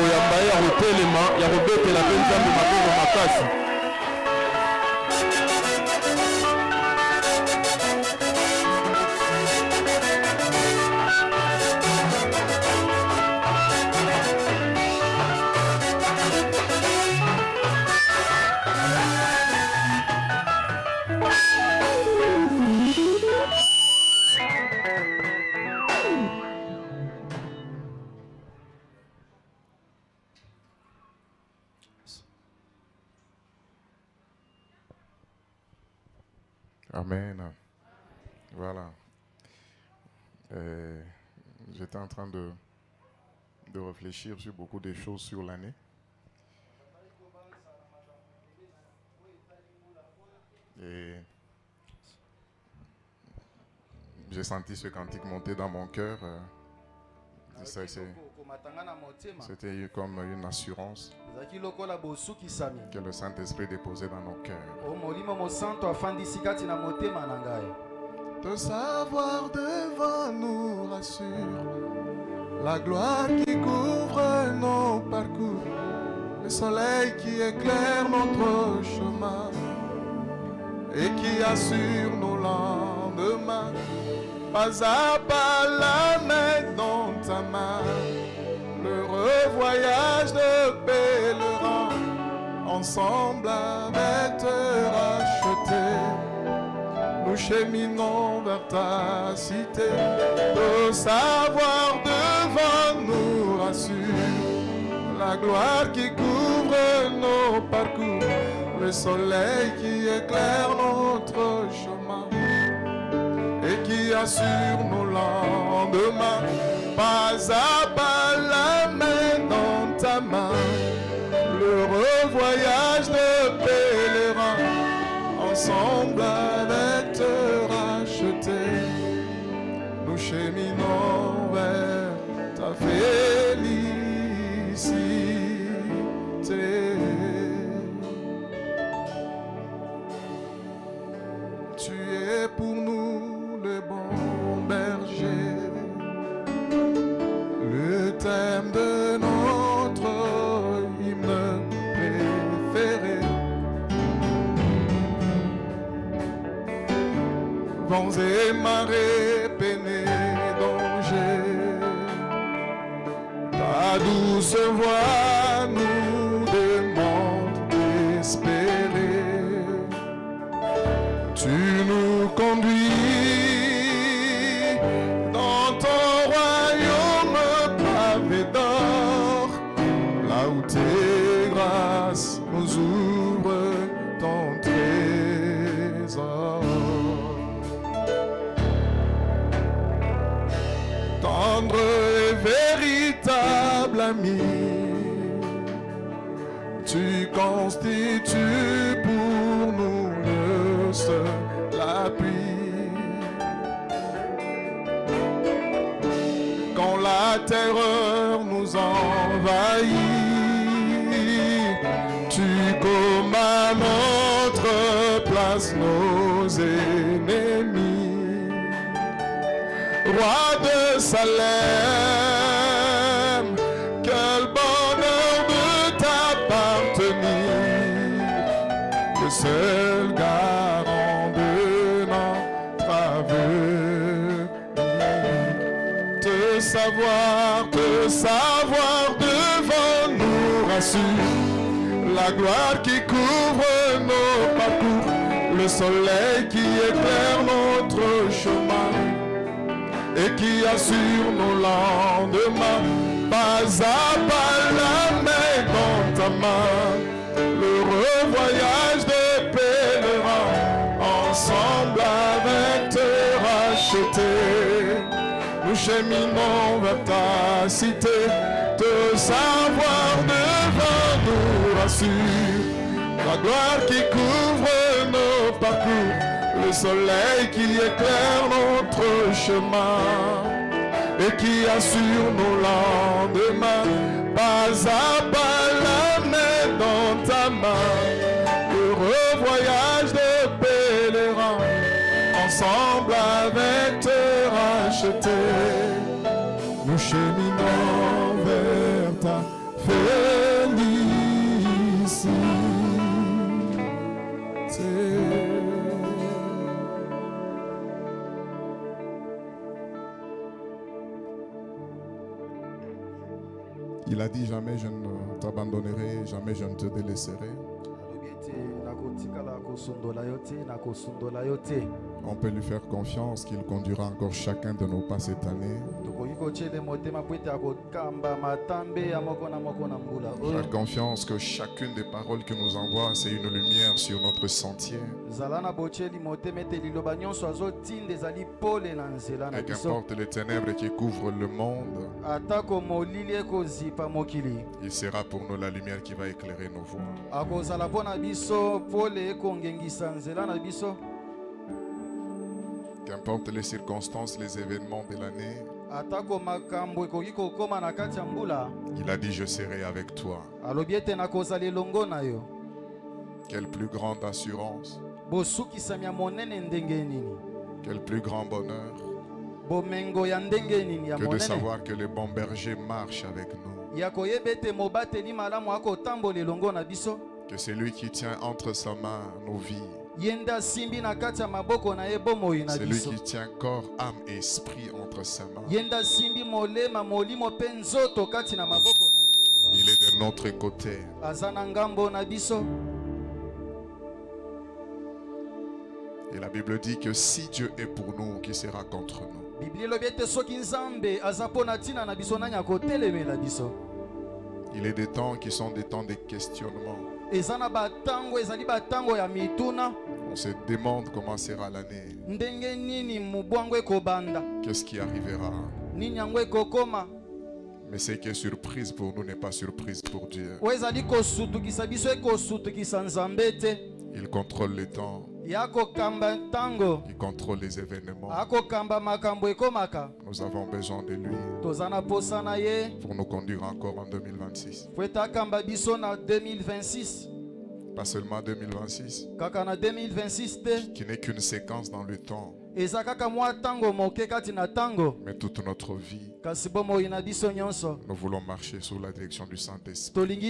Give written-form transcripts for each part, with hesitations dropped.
koyamba ya kotelema ya kobetela mpe nzambe makomo makasi. Amen. Voilà. J'étais en train de réfléchir sur beaucoup de choses sur l'année. Et j'ai senti ce cantique monter dans mon cœur. C'était comme une assurance que le Saint-Esprit déposait dans nos cœurs. De savoir devant nous rassure, la gloire qui couvre nos parcours, le soleil qui éclaire notre chemin et qui assure nos lendemains. Pas à pas la main dans ta main, l'heureux voyage de pèlerin, ensemble avec te racheter. Nous cheminons vers ta cité, de savoir devant nous rassure, la gloire qui couvre nos parcours, le soleil qui éclaire notre chemin et qui assure nos lendemains. Pas à pas la main dans ta main, l'heureux voyage de pèlerin, ensemble avec te racheter. Nous cheminons vers ta félicité. Tu es pour nous le bon berger, le thème de notre hymne préféré. Vents et marées, peines et dangers, ta douce voix nous demande d'espérer. Tu nous conduis dans ton royaume pavé d'or, là où tes grâces nous ouvrent ton trésor. Tendre et véritable ami, tu constitues pour nous le seul appui. Quand la terreur nous envahit, tu commes à notre place nos ennemis. Roi de Salem, quel bonheur de t'appartenir, le seul garant de notre avenir. Te savoir devant nous rassure, la gloire qui couvre nos parcours, le soleil qui éclaire notre chemin et qui assure nos lendemains. Pas à pas la main dans ta main, l'heureux voyage de pèlerin, ensemble avec te racheter. Nous cheminons vers ta cité, te savoir devant nous rassure, la gloire qui couvre nos parcours, le soleil qui éclaire notre chemin et qui assure nos lendemains. Pas à pas la main dans ta main, heureux voyage de pèlerin, ensemble avec te racheter. Nous cheminons vers ta Il a dit jamais je ne t'abandonnerai, jamais je ne te délaisserai. On peut lui faire confiance qu'il conduira encore chacun de nos pas cette année. Faire confiance que chacune des paroles que nous envoie, c'est une lumière sur notre sentier. Et qu'importe les ténèbres qui couvrent le monde, il sera pour nous la lumière qui va éclairer nos voies. Qu'importe les circonstances, les événements de l'année, il a dit je serai avec toi. Quelle plus grande assurance, quel plus grand bonheur que de savoir que le bon berger marche avec nous. Que c'est lui qui tient entre sa main nos vies. C'est lui qui tient corps, âme et esprit entre sa main. Il est de notre côté. Et la Bible dit que si Dieu est pour nous, qui sera contre nous? Il est des temps qui sont des temps de questionnement. On se demande comment sera l'année. Qu'est-ce qui arrivera? Mais ce qui est surprise pour nous n'est pas surprise pour Dieu. Il contrôle les temps. Il contrôle les événements. Nous avons besoin de lui pour nous conduire encore en 2026. Pas seulement 2026, qui n'est qu'une séquence dans le temps, mais toute notre vie. Nous voulons marcher sous la direction du Saint-Esprit.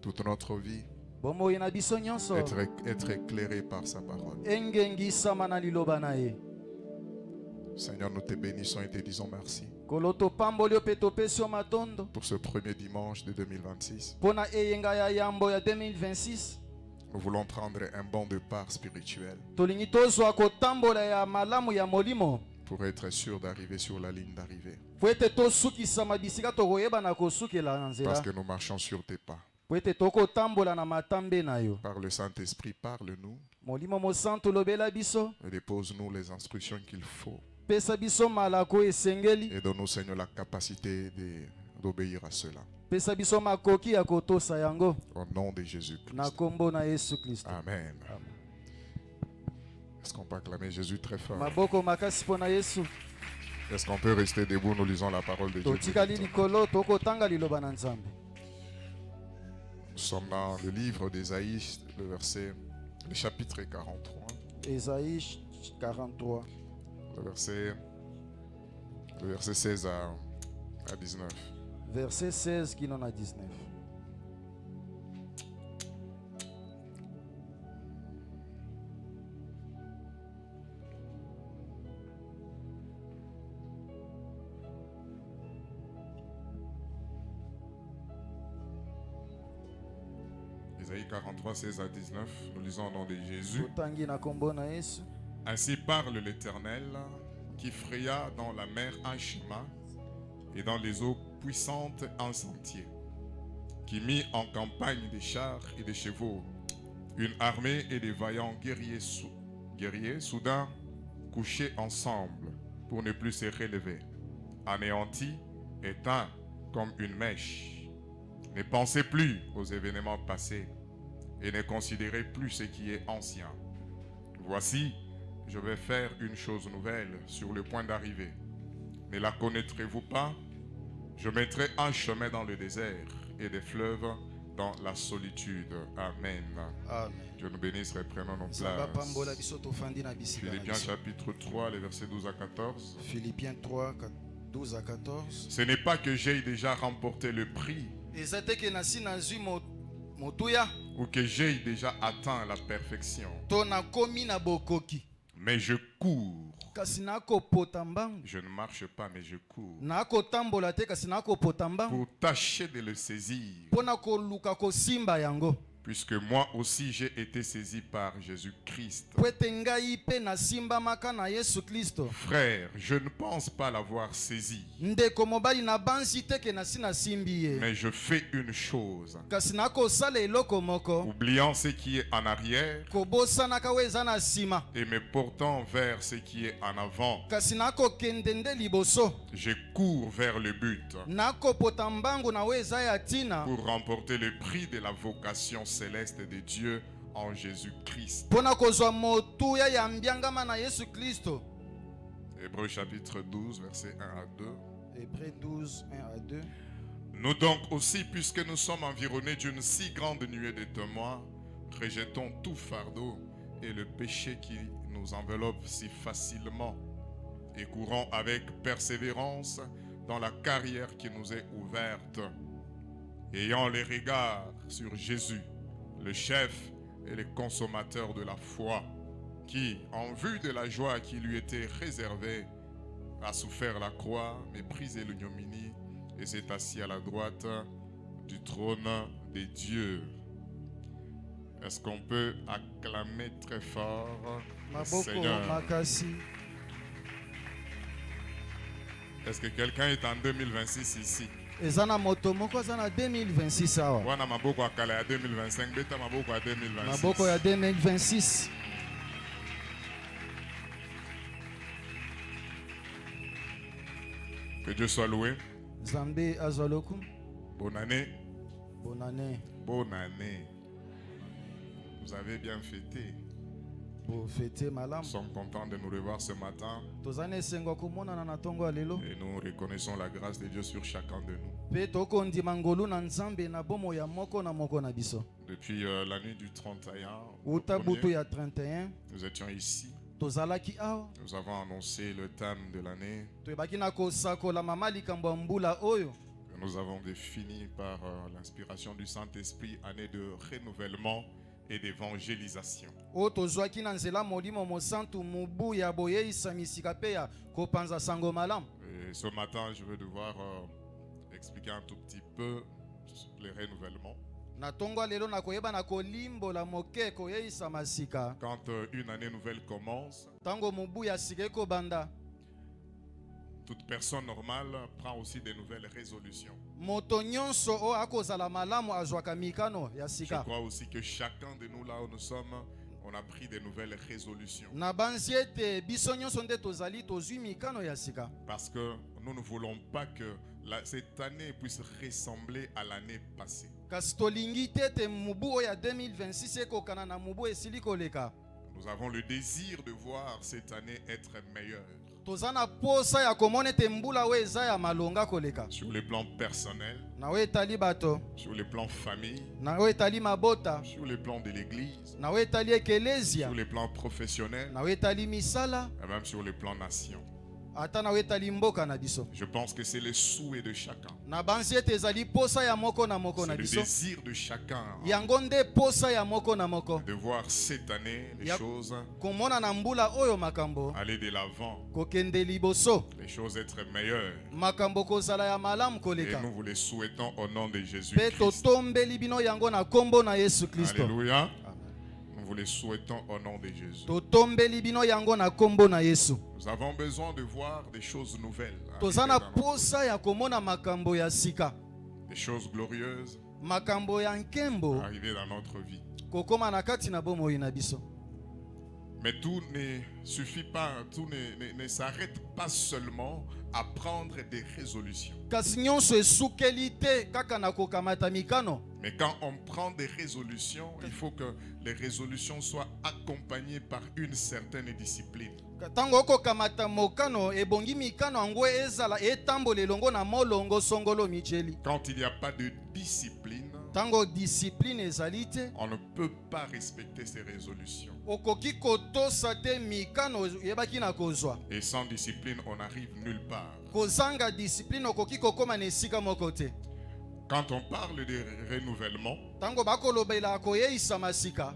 Toute notre vie, être éclairé par sa parole. Seigneur, nous te bénissons et te disons merci pour ce premier dimanche de 2026. Nous voulons prendre un bond de part spirituel pour être sûr d'arriver sur la ligne d'arrivée. Parce que nous marchons sur tes pas. Par le Saint-Esprit, parle-nous et dépose-nous les instructions qu'il faut. Et donne-nous, Seigneur, la capacité d'obéir à cela. Au nom de Jésus-Christ. Amen. Est-ce qu'on peut acclamer Jésus très fort? Est-ce qu'on peut rester debout? Nous lisons la parole de Dieu. Nous sommes dans le livre d'Ésaïe, le chapitre 43. Ésaïe 43. Le verset 16 à 19. Verset 16 qui en a 19. Ésaïe 43, 16 à 19. Nous lisons au nom de Jésus. Ainsi parle l'Éternel, qui fraya dans la mer un chemin et dans les eaux puissantes un sentier, qui mit en campagne des chars et des chevaux, une armée et des vaillants guerriers soudain couchés ensemble pour ne plus se relever, anéantis, éteints comme une mèche. Ne pensez plus aux événements passés et ne considérez plus ce qui est ancien. Voici, je vais faire une chose nouvelle sur le point d'arriver. Ne la connaîtrez-vous pas? Je mettrai un chemin dans le désert et des fleuves dans la solitude. Amen. Amen. Dieu nous bénisse, reprenons nos places. Philippiens chapitre 3, les versets 12 à 14. Philippiens 3, 12 à 14. Ce n'est pas que j'ai déjà remporté le prix Ezateke nasi nazwi motuya ou que j'ai déjà atteint la perfection, to nakomi na bokoki. mais je cours. Kasi nakopota mbangu. Je ne marche pas, mais je cours Nakotambola te kasi nakopota mbangu. pour tâcher de le saisir. Pona koluka kosimba yango. Puisque moi aussi j'ai été saisi par Jésus-Christ. Pwete ngai pe nasimba maka na Yesu Kristo. Frère, je ne pense pas l'avoir saisi, Ndeko mobali na bansi teke nasi nasimbi ye. mais je fais une chose. Kasi nakosala eloko moko. Oubliant ce qui est en arrière Kobosanaka we eza na sima. et me portant vers ce qui est en avant, Kasi nakokende nde liboso. je cours vers le but Nakopota mbangu na we eza ya tina. pour remporter le prix de la vocation céleste de Dieu en Jésus-Christ. Pona kozwa motuya ya mbiangama na Yesu Kristo. Hébreux chapitre 12, versets 1 à 2. Hébreux 12, 1 à 2. Nous donc aussi, puisque nous sommes environnés d'une si grande nuée de témoins, rejetons tout fardeau et le péché qui nous enveloppe si facilement et courons avec persévérance dans la carrière qui nous est ouverte, ayant les regards sur Jésus, le chef et le consommateur de la foi, qui, en vue de la joie qui lui était réservée, a souffert la croix, méprisé l'ignominie, et s'est assis à la droite du trône de Dieu. Est-ce qu'on peut acclamer très fort le Maboko Seigneur? makasi. Est-ce que quelqu'un est en 2026 ici? Ezana moto moko zana 2026 awa. Wana maboko akala ya 2025, beta maboko ya 2026. Maboko ya 2026. Que Dieu soit loué. Zambe azaloku. Bonne année. Bonne année. Bonne année. Vous avez bien fêté. Bo fete malam. Nous sommes contents de nous revoir ce matin Tozane sengo kumona na tongo alelo. et nous reconnaissons la grâce de Dieu sur chacun de nous. Pe toko ndima ngolu na nzambe na bomo ya moko na biso. Depuis la nuit du 31, au Uta butu premier, ya 31. nous étions ici. Tozalaki awa. Nous avons annoncé le thème de l'année. Toyebaki na kosakola mama likambo ya mbula oyo. Nous avons défini par l'inspiration du Saint-Esprit année de renouvellement et d'évangélisation. Oyo tozwaki na nzela molimo mosantu mubu ya boyeisa misika pe ya kopanza sango malamu. Et ce matin, je vais devoir expliquer un tout petit peu les renouvellements. Na tongo lelo na koyeba na kolimbola moke koyeisa masika. Quand une année nouvelle commence, Tango mubu ya sika banda. toute personne normale prend aussi des nouvelles résolutions. Moto nyonso o akozala malamu azwaka mikano ya Je sika. crois aussi que chacun de nous, là où nous sommes, on a pris des nouvelles résolutions. Na banziete biso nyonso nde tozali tozwi mikano ya sika. Parce que nous ne voulons pas que cette année puisse ressembler à l'année passée. Kasi tolingi te te mubu oyo ya 2026 ekokana na mubu esili koleka. Nous avons le désir de voir cette année être meilleure. Tozana posa ya komona te mbula we eza ya malonga koleka. Sur le plan personnel, Na we etali bato, sur le plan famille, na we etali mabota, sur le plan de l'église, na we etali ekelezia, sur le plan professionnel, na we etali misala, et même sur le plan nation. ata na we etali mboka na biso. Je pense que c'est le souhait de chacun. Na banzi ete ezali posa ya moko na moko C'est na le biso. désir de chacun Yango nde posa ya moko na moko. de voir cette année les Yep. choses Komona na mbula oyo makambo, aller de l'avant, kokende liboso, les choses être meilleures. makambo kozala ya malamu Et koleka. nous vous les souhaitons au nom de Pe Jésus-Christ. totombeli bino yango na kombo na Yesu Kristo. Alléluia. Nous vous les souhaitons au nom de Jésus. Totombeli bino yango na kombo na Yesu. Nous avons besoin de voir des choses nouvelles, arriver Tozana dans notre posa ya komona makambo ya sika. vie. Des choses glorieuses Makambo ya nkembo arriver dans notre vie. kokoma na kati na bomoi na biso. Mais tout ne suffit pas, tout ne s'arrête pas seulement à prendre des résolutions. Kasi nyonso esukeli te kaka na kokamata mikano. Mais quand on prend des résolutions, il faut que les résolutions soient accompagnées par une certaine discipline. Tango kokamata mokano ebongi mikano yango ezala etambola elongo na molongo songolo micheli. Quand il n'y a pas de discipline, Tango discipline ezali te, on ne peut pas respecter ses résolutions. okoki kotosa te mikano yebaki na kozwa. Et sans discipline, on n'arrive nulle part. Kozanga discipline okoki kokoma na esika moko te. Quand on parle de renouvellement, Tango bakolobela koyeisa masika,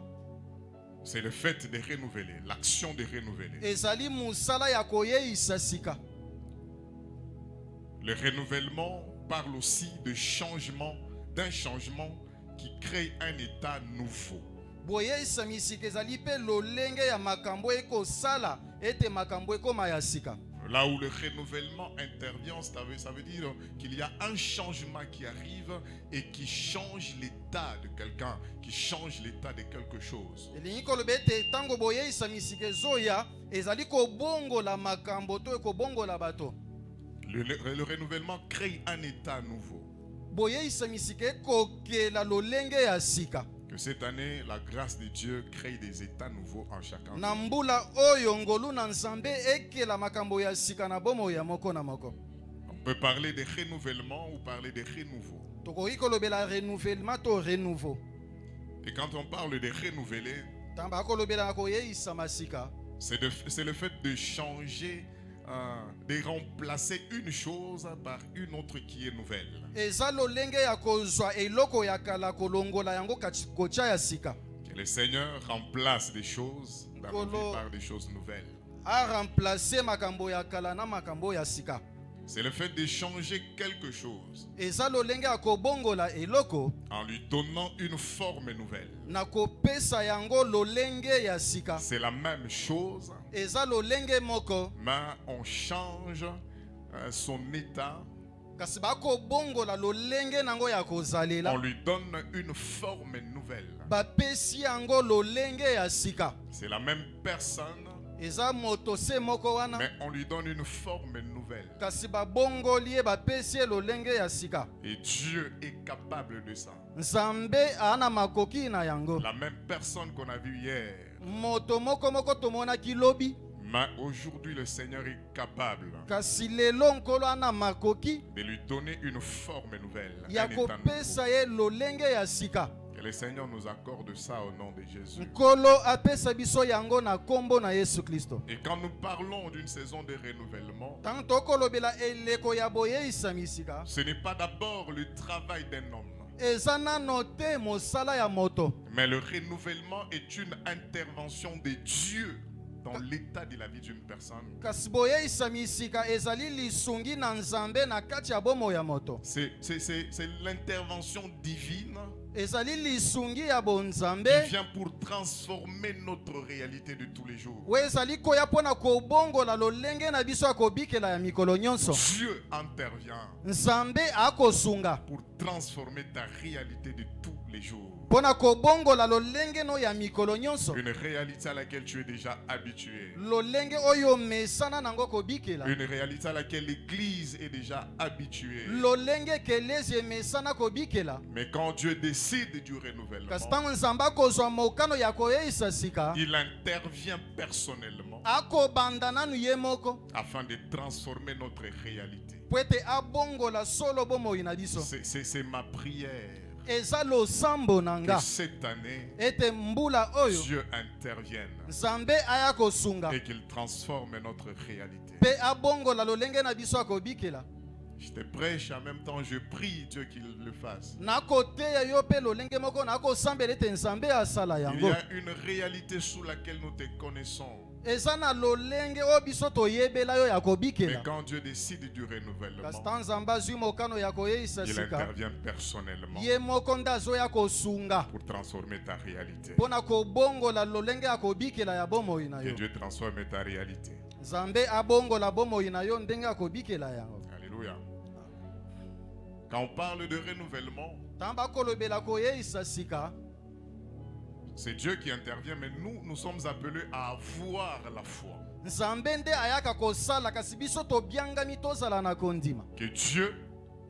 c'est le fait de renouveler, l'action de renouveler. ezali musala ya koyeisa sika. Le renouvellement parle aussi de changement, d'un changement qui crée un état nouveau. Boyeisa misika ezali pe lolenge ya makambo ekosala ete makambo ekoma ya sika. Là où le renouvellement intervient, ça veut dire qu'il y a un changement qui arrive et qui change l'état de quelqu'un, qui change l'état de quelque chose. Elingi koloba ete tango boyeisa misika ezoya ezali kobongola makambo to ekobongola bato. Le renouvellement crée un état nouveau. Boyeisa misika ekokela lolenge ya sika. Que cette année, la grâce de Dieu crée des états nouveaux en chacun. Na mbula oyo ngolu na nzambe ekela makambo ya sika na bomo ya moko na moko. On peut parler de renouvellement ou parler de renouveau. Tokoki kolobela renouvellement to renouveau. Et quand on parle de renouveler, Tamba kolobela koyeisa masika. c'est le fait de changer, de remplacer une chose par une autre qui est nouvelle. Eza lolenge ya kozwa eloko ya kala kolongola yango kocha ya sika. Que le Seigneur remplace des choses dans nos vies par des choses nouvelles. A remplacer makambo ya kala na makambo ya sika. C'est le fait de changer quelque chose Eza lolenge ya kobongola eloko en lui donnant une forme nouvelle. na kopesa yango lolenge ya sika. C'est la même chose, Eza lolenge moko mais on change son état. kasi bakobongola lolenge nango ya On kozalela. lui donne une forme nouvelle. Bapesi yango lolenge ya sika. C'est la même personne, Eza moto se moko wana mais on lui donne une forme nouvelle. kasi babongoli ye bapesi ye lolenge ya sika. Et Dieu est capable de ça. Nzambe ana makoki na yango. La même personne qu'on a vue hier, Moto moko moko tomonaki lobi mais aujourd'hui le Seigneur est capable kasi lelo nkolo ana makoki de lui donner une forme nouvelle. ya Un état nouveau. kopesa ye lolenge ya sika. Que le Seigneur nous accorde ça au nom de Jésus. Nkolo apesa biso yango na kombo na Yesu Kristo. Et quand nous parlons d'une saison de renouvellement, Tango tokolobela eleko ya boyeisa misika, ce n'est pas d'abord le travail d'un homme, eza nano te mosala ya moto, mais le renouvellement est une intervention de Dieu dans l'état de la vie d'une personne. kasi boyeisa misika ezali lisungi na nzambe na kati ya bomo ya moto. C'est l'intervention divine Ezali lisungi ya bonzambe qui vient pour transformer notre réalité de tous les jours. we ezali koya mpona kobongola lolenge na biso ya kobikela ya mikolo nyonso. Dieu intervient Nzambe akosunga pour transformer ta réalité de tous les jours. mpona kobongola lolenge no ya mikolo nyonso. Une réalité à laquelle tu es déjà habitué. Lolenge oyo mesana nango kobikela. Une réalité à laquelle l'Église est déjà habituée. Lolenge kelezi emesana kobikela. Mais quand Dieu décide du renouvellement, Kasi ntango nzambe akozwa mokano ya koyeisa sika, il intervient personnellement akobanda nanu ye moko afin de transformer notre réalité. po ete abongola solo bomoi na biso. C'est ma prière Eza losambo na que nga cette année, ete mbula oyo Dieu intervienne nzambe aya kosunga et qu'il transforme notre réalité. pe abongola lolenge na biso akobikela. Je te prêche, en même temps je prie Dieu qu'il le fasse. Nakoteya yo pe lolenge moko nakosambela ete nzambe asala Il y yango. a une réalité sous laquelle nous te connaissons. Eza na lolenge oyo biso toyebela yo ya Mais kobikela. quand Dieu décide du Kasi renouvellement, ntango nzambe azwi mokano ya koyeisa il sika, intervient personnellement ye moko nde azoya kosunga pour transformer ta réalité. mpona kobongola lolenge ya kobikela ya bomoi na Que yo. Dieu transforme ta réalité. Nzambe abongola bomoi na yo ndenge ya kobikela yango. Alléluia. Quand on parle de renouvellement, Ntango bakolobela koyeisa sika, c'est Dieu qui intervient, mais nous sommes appelés à avoir la foi. nzambe nde ayaka kosala kasi biso tobiangami tozala na kondima. Que Dieu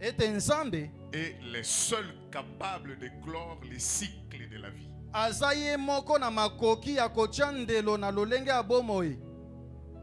Ete nzambe est les seuls capables de clore les cycles de la vie. aza ye moko na makoki ya kotia ndelo na lolenge ya bomoi.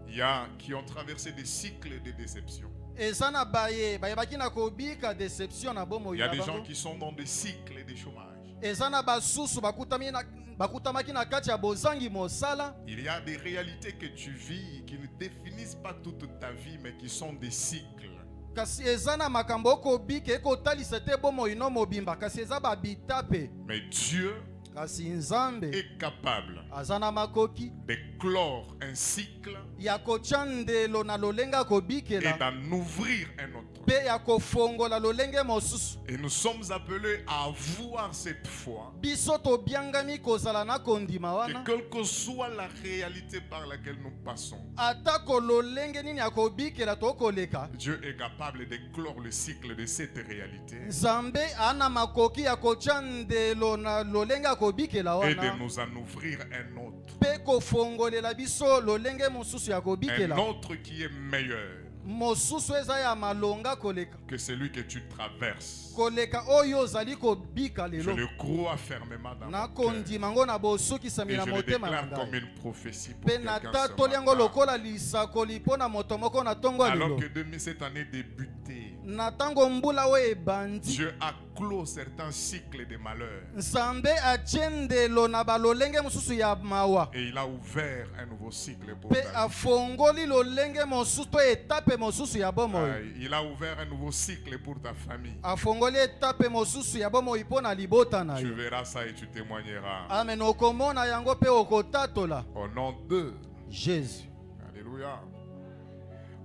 Il y a qui ont traversé des cycles de déception. ezana baye bayebaki na kobika déception na bomoi Il y a na des gens bango qui sont dans des cycles de chômage. ezana basusu bakutamaki na kati ya bozangi mosala. Il y a des réalités que tu vis qui ne définissent pas toute ta vie, mais qui sont des cycles. Kasi ezana makambo okobika ekotalisa te bomoi no mobimba kasi eza babitape. Mais Dieu Kasi nzambe est capable azana makoki de clore un cycle ya kotya ndelo na lolenga et kobikela d'en ouvrir un autre. mpe ya kofongola lolenge mosusu. Et nous sommes appelés à avoir cette foi Biso tobiangami kozala na kondima que wana quelle que soit la réalité par laquelle nous passons, atako lolenge nini ya kobikela tokoleka Dieu est capable de clore le cycle de cette réalité nzambe ana makoki ya kotya ndelo na lolenge ya kobikela et de wana nous en ouvrir un autre. mpe kofongolela biso lolenge mosusu ya Un kobikela autre qui est meilleur mosusu eza ya malonga koleka que celui que tu traverses. koleka oyo ozali kobika Je lelo le crois fermement dans mon cœur. nakondima ngo na bosukisami Et na je le motema na déclare comme ngai une prophétie pour mpe quelqu'un natatoli ce yango matin. lokola lisakoli mpo na moto moko na ntongo ya Alors lelo que cette année débutait, na ntango mbula oyo ebandi Dieu a clos certains cycles de malheur nzambe atie ndelo na balolenge mosusu ya mawa et il a ouvert un nouveau cycle pour mpe ta vie. afongoli lolenge mosusu to etape mosusu ya bomoi Il a ouvert un nouveau cycle pour ta famille. afongoli etape mosusu ya bomoi mpo na libota na Tu yo verras ça et tu témoigneras. amen okomona yango mpe okotatola Au nom de jésus. Alléluia.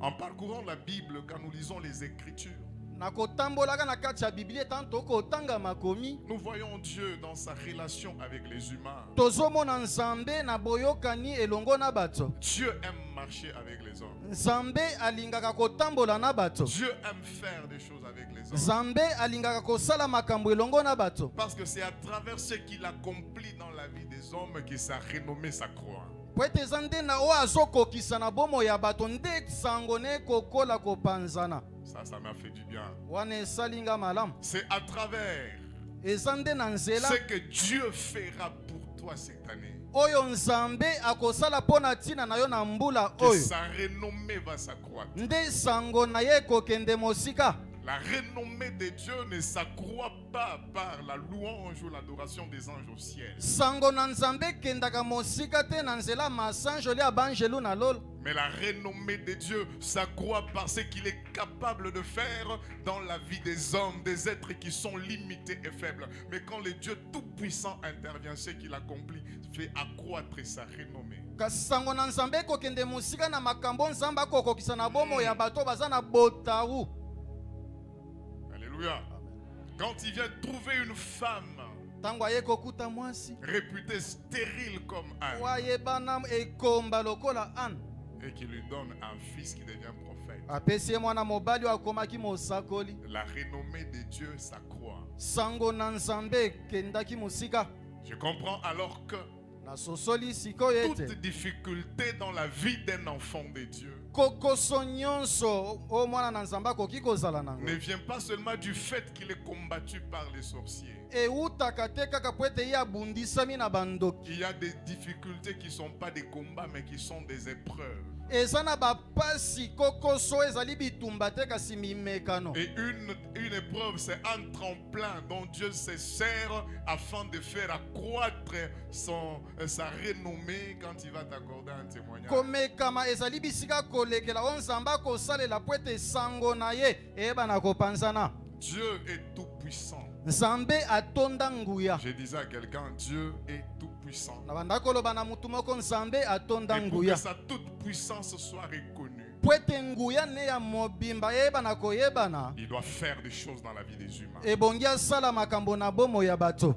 En parcourant la Bible, quand nous lisons les Écritures, nakotambolaka na kati ya biblia tanto okotanga makomi nous voyons Dieu dans sa relation avec les humains. tozomona nzambe na boyokani elongo na bato. Dieu aime marcher avec les hommes. Nzambe alingaka kotambola na bato. Dieu aime faire des choses avec les hommes. Nzambe alingaka kosala makambo elongo na bato. Parce que c'est à travers ce qu'il accomplit dans la vie des hommes que sa renommée s'accroît. Po ete eza nde na oyo azokokisa na bomo ya bato nde sango ne kokola kopanzana. Ça m'a fait du bien. Wana esali nga malamu. C'est à travers Eza nde na nzela ce que Dieu fera pour toi cette année oyo nzambe akosala mpo na ntina na yo na mbula que oyo sa renommée va s'accroître. nde sango na ye ekokende mosika. La renommée de Dieu ne s'accroît pas par la louange ou l'adoration des anges au ciel. Sango na nzambe ekendaka mosika te na nzela masanjo lia banjelu na lolo. Mais la renommée de Dieu s'accroît par ce qu'il est capable de faire dans la vie des hommes, des êtres qui sont limités et faibles. Mais quand le Dieu Tout-Puissant intervient, ce qu'il accomplit fait accroître sa renommée. Kasi sango na nzambe ekokende mosika na makambo nzambe akokokisa na bomo ya bato baza na botaru. Alléluia. Quand il vient trouver une femme Tango aye kokuta mwasi réputée stérile comme Anne wayebana ekomba lokola Anne et qui lui donne un fils qui devient prophète, apesi ye mwana mobali oyo akomaki mosakoli. la renommée de Dieu s'accroît. Sango na nzambe ekendaki mosika. Je comprends alors que Nasosoli sikoyo toute ete difficulté dans la vie d'un enfant de Dieu kokoso nyonso o mwana na nzambe akoki kozala nango ne vient pas seulement du fait qu'il est combattu par les sorciers. eutaka te kaka po ete ye abundisami na bandoki. Il y a des difficultés qui ne sont pas des combats mais qui sont des épreuves. eza na bapasi kokoso ezali bitumba te kasi mimekano. Et une épreuve, c'est un tremplin dont Dieu se sert afin de faire accroître sa renommée quand il va t'accorder un témoignage. komekama ezali bisika kolekela o nzambe akosalela po ete sango na ye eyeba na kopanzana. Dieu est tout puissant. Nzambe atonda nguya. Je disais à quelqu'un, Dieu est tout puissant. Na banda koloba na mutu moko nzambe atonda Et pour que nguya. sa toute puissance soit reconnue, Po ete nguya ne ya mobimba eyeba na koyebana il doit faire des choses dans la vie des humains. ebongi asala makambo na bomo ya bato.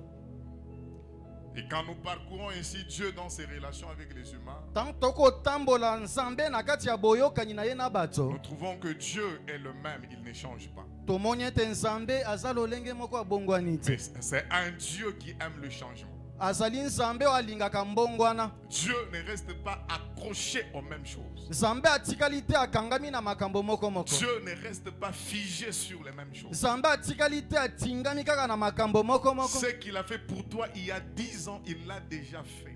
Et quand nous parcourons ainsi Dieu dans ses relations avec les humains, Tango tokotambola nzambe na kati ya boyokani na ye na bato nous trouvons que Dieu est le même, il ne change pas. tomoni ete nzambe aza lolenge moko abongwani te. Mais c'est un Dieu qui aime le changement. Azali nzambe oyo alingaka mbongwana. Dieu ne reste pas accroché aux mêmes choses. Nzambe atikali te akangami na makambo moko moko. Dieu ne reste pas figé sur les mêmes choses. Nzambe atikali te atingami kaka na makambo moko moko. Ce qu'il a fait pour toi il y a 10 ans, il l'a déjà fait.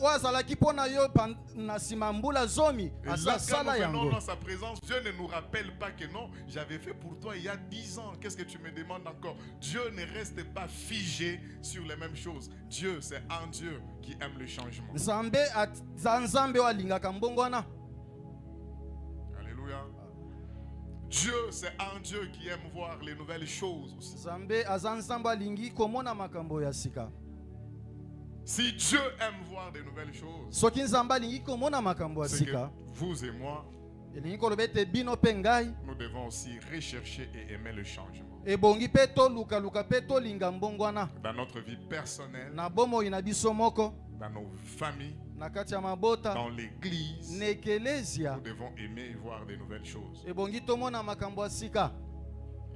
wazalaki mpona yo na nsima mbula zomi Et là, quand asala nous venons yango. dans sa présence, Dieu ne nous rappelle pas que non, j'avais fait pour toi il y a 10 ans. Qu'est-ce que tu me demandes encore? Dieu ne reste pas figé sur les mêmes choses. Dieu, c'est un Dieu qui aime le changement. Nzambe oyo alingaka mbongwana. Alléluia. Dieu, c'est un Dieu qui aime voir les nouvelles choses aussi. Nzambe aza nzambe alingi komona makambo ya sika. Si Dieu aime voir des nouvelles choses, Soki nzambe alingi komona makambo ya c'est que sika, vous et moi, elingi koloba ete bino mpe ngai nous devons aussi rechercher et aimer le changement. ebongi mpe tolukaluka mpe tolinga mbongwana Dans notre vie personnelle, na bomoi na biso moko, dans nos familles, na kati ya mabota, dans l'église, na ekelezia. nous devons aimer et voir des nouvelles choses. Ebongi tomona makambo ya sika.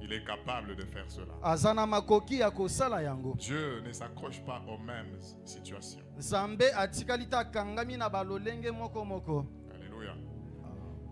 Il est capable de faire cela. Aza na makoki ya kosala yango. Dieu ne s'accroche pas aux mêmes situations. Nzambe atikali ta kangami na balolenge moko moko. Alléluia.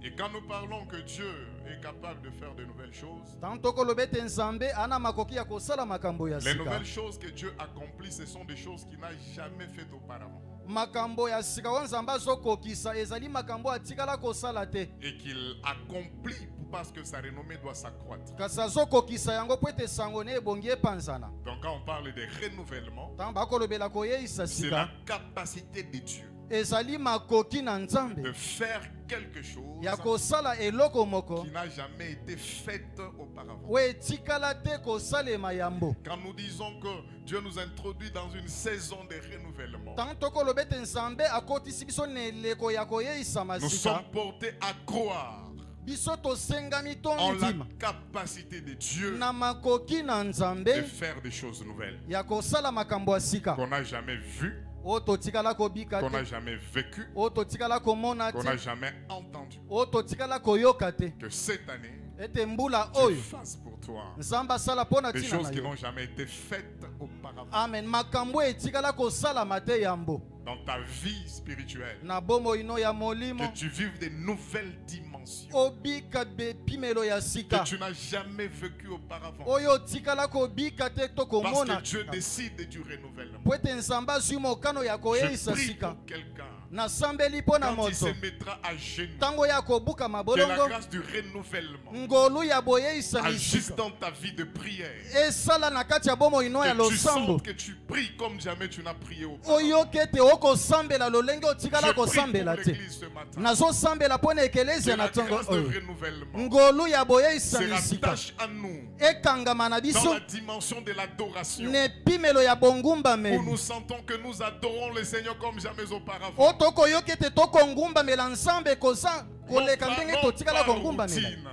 Et quand nous parlons que Dieu est capable de faire de nouvelles choses, Tanto koloba ete nzambe ana makoki ya kosala makambo ya les sika. nouvelles choses que Dieu accomplit, ce sont des choses qu'il n'a jamais faites auparavant. Makambo ya sika wa nzambe azokokisa ezali makambo atikala kosala te. Et qu'il accomplit parce que sa renommée doit s'accroître. Kasi azokokisa yango po ete sango ne ebongi epanzana. Donc quand on parle de renouvellement, Tango bakolobela koyeisa c'est la sika capacité de Dieu ezali makoki na nzambe de faire quelque chose ya kosala eloko moko qui n'a jamais été faite auparavant. oyo etikala te kosalema yambo. Quand nous disons que Dieu nous introduit dans une saison de renouvellement, Tango tokoloba ete nzambe akotisi biso na eleko ya koyeisa nous masika, sommes portés à croire biso tosengami en la tondima capacité de Dieu na makoki na de nzambe faire des choses nouvelles ya kosala makambo ya sika qu'on n'a jamais vues, oyo totikala kobika qu'on n'a te, jamais vécues, oyo totikala komona qu'on n'a te, jamais entendues. oyo totikala koyoka te. Que cette année, Ete mbula Dieu oyo fasse pour toi nzambe asala mpo na des ntina choses na qui yo. n'ont jamais été faites auparavant. Amen. Makambo etikala kosalama te yambo Dans ta vie spirituelle, na bomoi no ya que molimo, tu vives des nouvelles dimensions obika bepimelo ya que sika tu n'as jamais vécues auparavant. oyo otikala kobika te to Parce komona que Dieu décide du renouvellement. po ete nzambe azwi mokano ya Je koyeisa prie sika. pour quelqu'un, Nasambeli mpo na quand il se moto mettra à genoux, ntango ya kobuka que la mabolongo, grâce du renouvellement ngolu ya boyeisa agisse misika dans ta vie de prière. esala na kati ya bomoi no ya Que tu losambo, sentes que tu pries comme jamais tu n'as prié auparavant. oyoki ete okosambela lolenge Je otikala prie pour kosambela te. l'église ce matin. Nazosambela mpo na Que ekelezia na la ntongo grâce de oyo renouvellement ngolu ya boyeisa se misika rattache à nous ekangama na dans biso la dimension de l'adoration, na epimelo ya où bongumbameli nous sentons que nous adorons le Seigneur comme jamais auparavant. oyo tokoyoki ete tokongumbamela nzambe koza Non koleka pas- ndenge non totikala pas kongumbamela routine,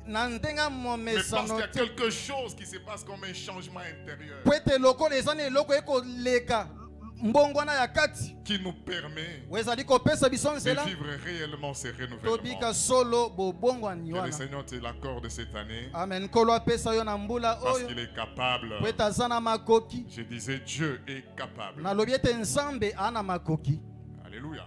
na ndenge ya mais parce qu'il momesano y a te, quelque chose qui se passe comme un changement intérieur po ete lokola eza na eloko ekoleka mbongwana ya kati qui nous permet oyo ezali kopesa biso de nzela vivre réellement ces tobika renouvellements. solo bobongwani Que le wana. Seigneur te l'accorde cette année Amen. Nkolo apesa yo na mbula parce oyo qu'il est capable. po ete aza na makoki. Je disais, Dieu est capable. Nalobi ete nzambe ana makoki. Alléluia.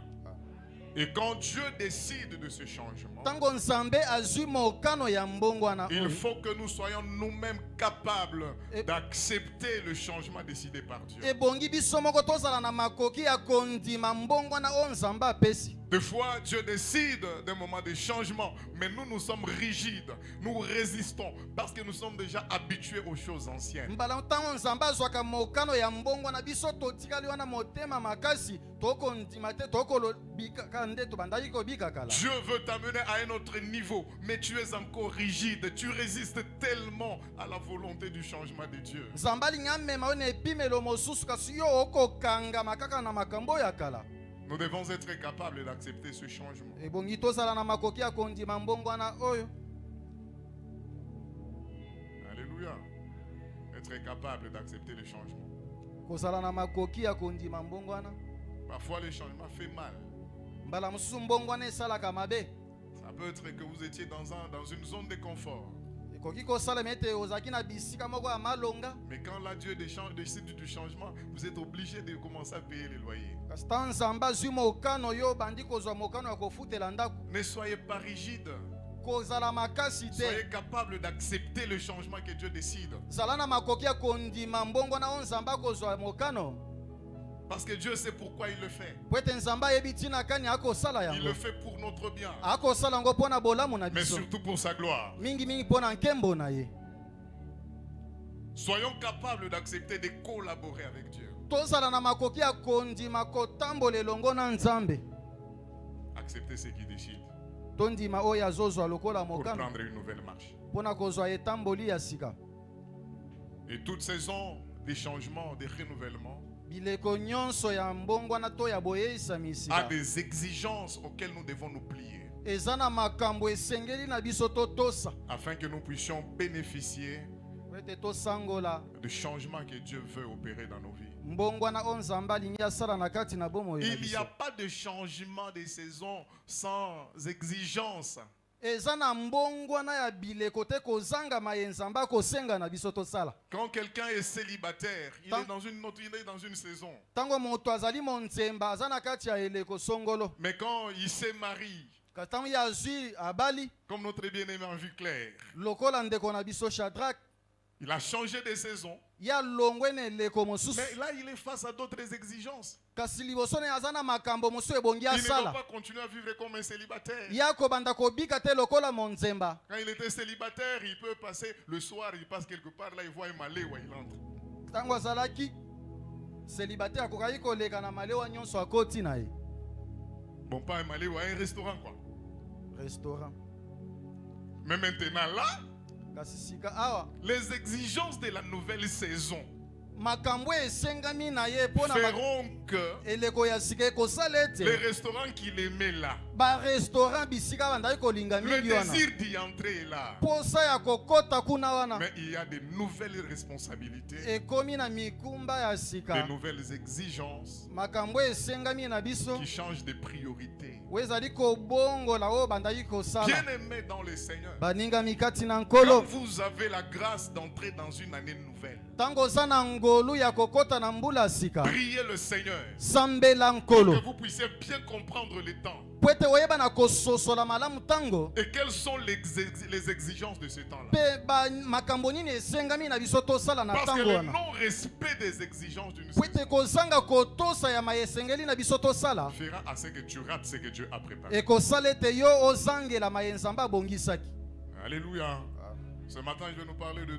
Et quand Dieu décide de ce changement, Tango nzambe azwi mokano ya mbongwana il oyo, faut que nous soyons nous-mêmes capables Et- d'accepter le changement décidé par Dieu. ebongi biso moko tozala na makoki ya kondima mbongwana oyo nzambe apesi. Des fois, Dieu décide d'un moment de changement, mais nous sommes rigides, nous résistons parce que nous sommes déjà habitués aux choses anciennes. Mbala ntango nzambe azwaka mokano ya mbongwana biso totikali wana motema makasi tokondima te tokolobika nde tobandaki kobika kala. Dieu veut t'amener à un autre niveau, mais tu es encore rigide, tu résistes tellement à la volonté du changement de Dieu. Nzambe alingi amema yo na epimelo mosusu kasi yo okokangama kaka na makambo ya kala. Nous devons être capables d'accepter ce changement. Ebongi tozala na makoki ya kondima mbongwana oyo. Alléluia. Être capable d'accepter le changement. Kozala na makoki ya kondima mbongwana. Parfois, le changement fait mal. Mbala mosusu mbongwana esalaka mabe. Ça peut être que vous étiez dans une zone de confort. Ekoki kosala ete ozalaki na bisika moko ya malonga. Mais quand là, Dieu décide du changement, vous êtes obligé de commencer à payer les loyers. Kasi ntango nzambe azwi mokano yo bandi kozwa mokano ya kofutela ndako. Ne soyez pas rigide. Kozala makasi te. Soyez capable d'accepter le changement que Dieu décide. Zala na makoki ya kondima mbongwana oyo nzambe akozwa mokano. Parce que Dieu sait pourquoi il le fait. po ete nzambe ayebi ntina kani akosala Il le yango, fait pour notre bien, akosala yango mpo na bolamu na mais biso, surtout pour sa gloire. mingimingi mpo na nkembo na ye. Soyons capables d'accepter de collaborer avec Dieu. Tozala na makoki ya kondima kotambola elongo na nzambe, Accepter ce qui décide tondima oyo azozwa lokola pour mokano prendre une nouvelle marche. mpo na kozwa etamboli ya sika. Et toute saison de changement, de renouvellement, Bileko nyonso ya mbongwana to ya boyeisami a sika des exigences auxquelles nous devons nous plier eza na makambo esengeli na biso totosa afin que nous puissions bénéficier po ete tosangola du changement que Dieu veut opérer dans nos vies. mbongwana oyo nzambe alingi asala na kati na bomoi na Il n'y biso. a pas de changement de saison sans exigence. Eza na mbongwana ya bileko te kozangama ye nzambe akosenga na biso tosala. Quand quelqu'un est célibataire, il est dans une saison. Ntango moto azali monzemba aza na kati ya eleko songolo, Mais quand il se marie, kasi ntango ye azwi abali comme notre bien-aimé en vue claire, lokola ndeko na biso Shadrach, il a changé de saison. ye alongwe na eleko mosusu, Mais là, il est face à d'autres exigences. kasi liboso na ye aza na makambo mosusu ebongi Il ne va asala. pas continuer à vivre comme un célibataire. Ye akobanda kobika te lokola monzemba. Quand il était célibataire, il peut passer le soir, il passe quelque part, là, il voit un malais où il entre. Ntango azalaki célibataire akokaki koleka na malewa nyonso akoti na ye. Bon, pas un malais ou un restaurant, quoi. Restaurant. Mais maintenant, là, Kasi sika awa les exigences de la nouvelle saison makambo esengami na ye mpo na feront que eleko ya sika ekosala les ete restaurants qu'il aimait là, barestaurant bisika bandaki kolinga le mingi wana désir d'y entrer est là. posa ya kokota kuna wana Mais il y a de nouvelles responsabilités, ekomi na mikumba ya de sika, nouvelles exigences makambo esengami na biso qui changent de priorité. oyo ezali kobongola oyo bandaki kosala. Bien-aimés dans le Seigneur, Baningami kati na quand nkolo, vous avez la grâce d'entrer dans une année nouvelle, ntango oza na ngolu ya kokota na mbula sika, priez le Seigneur sambela pour nkolo que vous puissiez bien comprendre les temps po ete oyeba na kososola malamu ntango et quelles sont les exigences de ce temps-là. mpe makambo nini esengami na biso tosala na Parce que ntango le wana, non-respect des exigences d'une po ete saison kozanga kotosa ya mayesengeli na biso tosala fera à ce que tu rates ce que Dieu a préparé. ekosala ete yo ozangela maye nzambe abongisaki. Alléluia. Ce matin, je vais nous parler de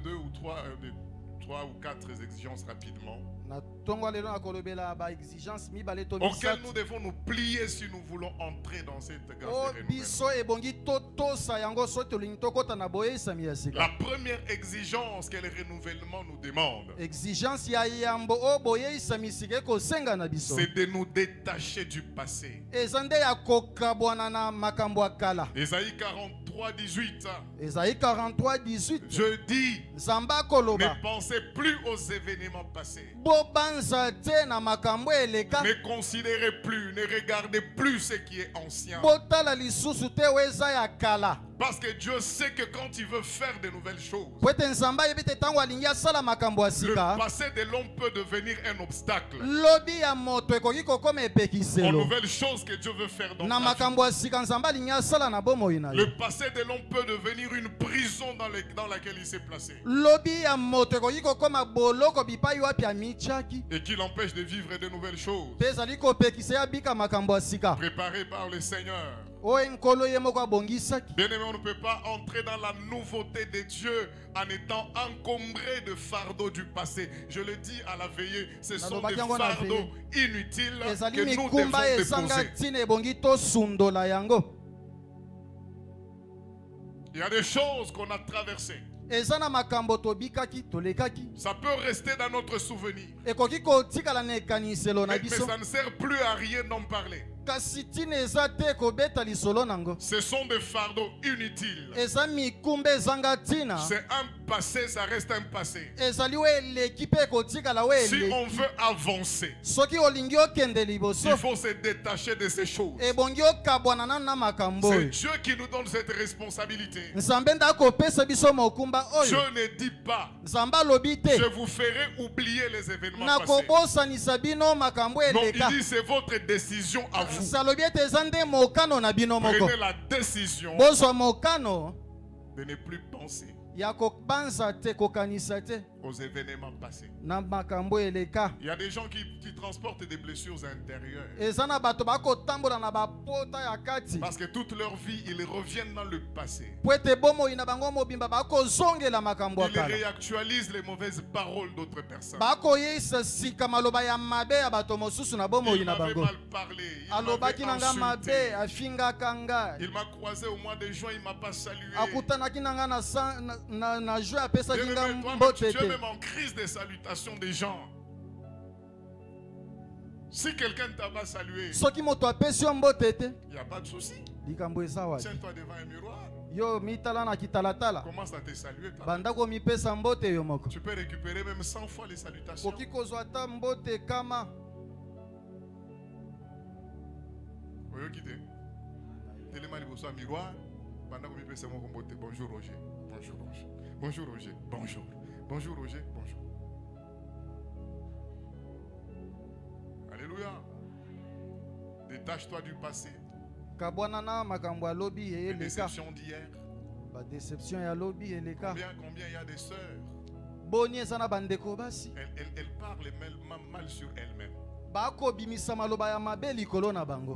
trois ou quatre exigences rapidement, Na ntongo lelo nakolobela ba exigence mibale to auxquelles nous misato devons nous plier si nous voulons entrer dans cette grâce o de renouvellement. biso ebongi totosa yango so tolingi tokota na boyesami ya La sika. première exigence que le renouvellement nous demande, Exigence ya yambo o boyesami sika ekosenga na biso c'est de nous détacher du passé. eza nde ya kokabwana na makambo ya kala. Ésaïe 43, 18. Esaïe 43:18, Je dis, nzambe ne akoloba pensez plus aux événements passés. bobanza te na makambo eleka, Ne considérez plus, ne regardez plus ce qui est ancien. botala lisusu te oyo eza ya kala. Parce que Dieu sait que quand il veut faire de nouvelles choses, Po ete nzambe ayebi te ntango alingi asala makambo ya le sika, passé de l'homme peut devenir un obstacle lobi ya moto ekoki kokoma aux epekiselo nouvelles choses que Dieu veut faire dans na ta vie. makambo ya sika nzambe alingi asala na bomoi na ye. Le passé de l'homme peut devenir une prison dans laquelle il s'est placé Lobi ya moto ekoki kokoma boloko bipai wapi amichaki et qui l'empêche de vivre de nouvelles choses mpe ezali kopekisa ye abika makambo ya sika préparées par le Seigneur. oyo nkolo ye moko abongisaki. Bien-aimé, on ne peut pas entrer dans la nouveauté de Dieu en étant encombré de fardeaux du passé. Je le dis à la veillée, ce sont des fardeaux inutiles ezali que nous devons mikumba ezanga déposer. ntina ebongi tosundola yango. Il y a des choses qu'on a traversées. Eza na makambo tobikaki tolekaki Ça peut rester dans notre souvenir. ekoki kotikala na ekaniselo na Mais biso, ça ne sert plus à rien d'en parler. kasi ntina eza te kobeta lisolo nango. Ce sont des fardeaux inutiles. Eza mikumba ezanga ntina, C'est un passé, ça reste un passé. ezali oyo eleki mpe ekotikala oyo Si on eleki. veut avancer, Soki olingi okende liboso il faut se détacher de ces choses. ebongi okabwana nanu na makambo C'est oyo. Dieu qui nous donne cette responsabilité. Nzambe nde akopesa biso mokumba Dieu oyo. ne dit pas, Nzambe alobi te je vous ferai oublier les événements passés. nakobosanisa bino makambo Non, il eleka. dit c'est votre décision à vous. Salobi ete eza nde mokano na bino moko. Prenez la décision Bozwa mokano de ne plus penser ya kobanza te kokanisa te aux événements passés. na makambo eleka. Il y a des gens qui transportent des blessures intérieures. Eza na bato bakotambola na bapota ya kati. Parce que toute leur vie, ils reviennent dans le passé. Po ete bomoi na bango mobimba bakozongela makambo ya Ils kala. réactualisent les mauvaises paroles d'autres personnes. Bakoyisa sika maloba ya mabe ya bato mosusu na bomoi Il na m'avait bango. mal parlé. Il Alobaki m'avait nanga mabe insulté. afingaka ngai. Il m'a croisé au mois de juin, il m'a pas salué. Akutanaki nanga na jeu apesaki nga Bien-aimé, toi, mbote tu es te. même en crise de salutation des gens. Si quelqu'un ne t'a pas salué, Soki moto apesi yo mbote te, il n'y a pas de souci. likambo eza wapi? Tiens-toi devant un miroir. Yo mitala na kitalatala. Commence à te saluer. Toi. Banda komipesa mbote yo moko. Tu peux récupérer même 100 fois les salutations. Koki kozwa ata mbote kama. Oyo kite. Téléma liboso à miroir. Banda komipesa moko mbote. Bonjour Roger. Bonjour Roger. Bonjour Roger. Bonjour. Bonjour Roger. Bonjour. Alléluia. Détache-toi du passé. Kabwanana makambo ya lobi Les eleka. déceptions d'hier. Ba déception ya lobi eleka. Combien il y a des sœurs. Boni eza na bandeko basi. Elle parle mal sur elle-même. Bakobimisa maloba ya mabe likolo na bango.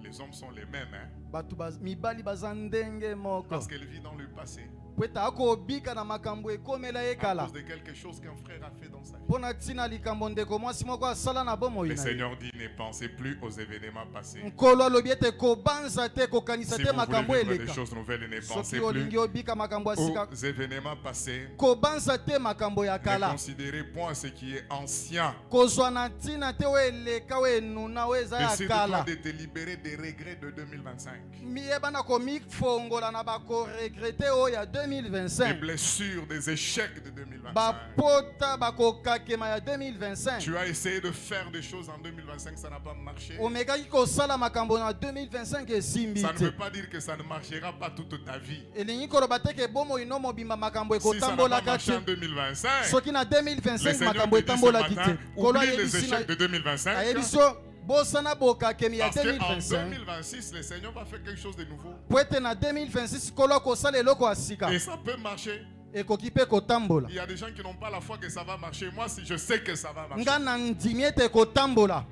Les hommes sont les mêmes. Hein? Batu mibali baza ndenge moko. Parce qu'elle vit dans le passé. Po ete akobika na makambo ekomela ye À kala. cause de quelque chose qu'un frère a fait dans sa vie. Pona tina likambo ndeko mwasi moko asala na bomoi Le na ye. Seigneur dit ne pensez plus aux événements passés. Nkolo alobi ete kobanza te kokanisa Si te vous makambo voulez vivre des eleka. choses nouvelles, ne pensez Soki plus olingi obika makambo ya sika aux événements passés. kobanza te makambo ya Ne kala. considérez point ce qui est ancien. Kozwa na ntina te oyo eleka oyo enuna oyo eza ya Décide-toi kala. de te libérer des regrets de 2025. Miyebana komifongola na bakoregrete oyo ya Des 2025. blessures, des échecs de 2025. Bapota bakokakema ya 2025. Tu as essayé de faire des choses en 2025, ça n'a pas marché. Omekaki kosala makambo na 2025 esimbi Ça ne te. veut pas dire que ça ne marchera pas toute ta vie. Elingi koloba te ke bomoi no mobimba makambo Si ça n'a pas ekotambolaka marché en te. 2025, Soki na le 2025 Seigneur makambo te dit ce etambolaki matin, te. Kolo oublie les ayebisi na échecs de 2025. ayebiso bosana bokakemi ya Parce qu'en 2025. 2026, le Seigneur va faire quelque chose de nouveau. Po ete na 2026 kolo akosala eloko ya sika Et ça peut marcher. ekoki mpe kotambola. Il y a des gens qui n'ont pas la foi que ça va marcher. Moi, si je sais que ça va marcher. Nga na ndimi ete kotambola.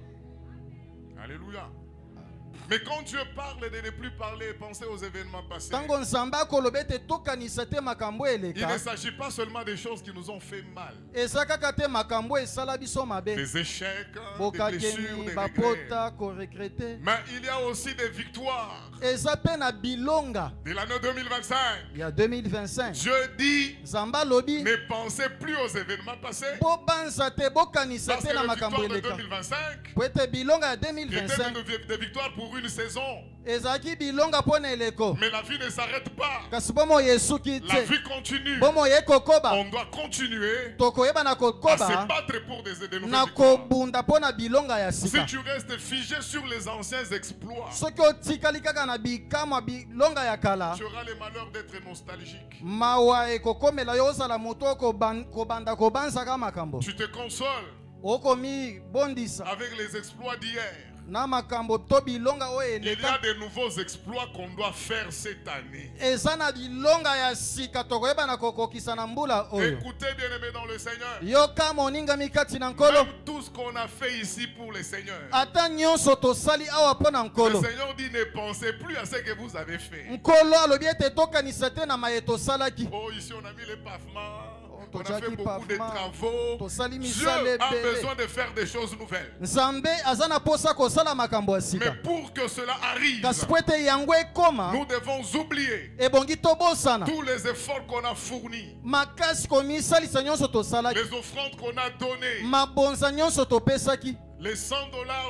Alléluia. Mais quand Dieu parle de ne plus parler et penser aux événements passés, Tango nzambe akoloba ete tokanisa te makambo il ne eleka. s'agit pas seulement des choses qui nous ont fait mal. Eza kaka te makambo esala biso mabe. Des échecs, des blessures, Bokakemi des regrets. bapota koregrete. Mais il y a aussi des victoires Eza pe na bilonga de l'année 2025. ya 2025. Dieu dit, Nzambe alobi ne pensez plus aux événements passés. bobanza te bokanisa Parce te que na les makambo victoires de eleka. 2025 Po ete bilonga ya étaient 2025 des victoires pour une saison. ezalaki bilonga mpo na eleko. Mais la vie ne s'arrête pas. Kasi bomoi esuki La te. vie continue. Bomoi ekokoba. On doit continuer Tokoyeba na à se kokoba battre pour de nouvelles na victoires. kobunda mpo na bilonga ya Si sika. tu restes figé sur les anciens exploits, Soki otikali kaka na bikamwa bilonga ya kala, tu auras le malheur d'être nostalgique. mawa ekokomela yo ozala moto kobanda kobanzaka makambo. Tu te consoles Okomi bondisa avec les exploits d'hier. na makambo to bilonga oyo Il y a eleka. de nouveaux exploits qu'on doit faire cette année. Eza na bilonga ya sika tokoyeba na kokokisa na mbula oyo. Écoutez, bien-aimés dans le Seigneur. Yoka moningami kati na nkolo. Même tout ce qu'on a fait ici pour le Seigneur. Ata nyonso tosali awa mpo na Le nkolo. Seigneur dit ne pensez plus à ce que vous avez fait. Nkolo alobi ete tokanisa te na maye tosalaki. Oh, ici on a mis les pavements. On a Tozaki fait beaucoup de pavement, travaux. tosali Dieu misala a ebele. besoin de faire des choses nouvelles. Nzambe aza na posa kosala makambo ya Mais sika. pour que cela arrive, Kasi po ete yango ekoma, nous devons oublier ebongi tobosana. tous les efforts qu'on a fournis, Makasi komisalisa nyonso tosalaki. les offrandes qu'on a données, Mabonza nyonso topesaki. les $100,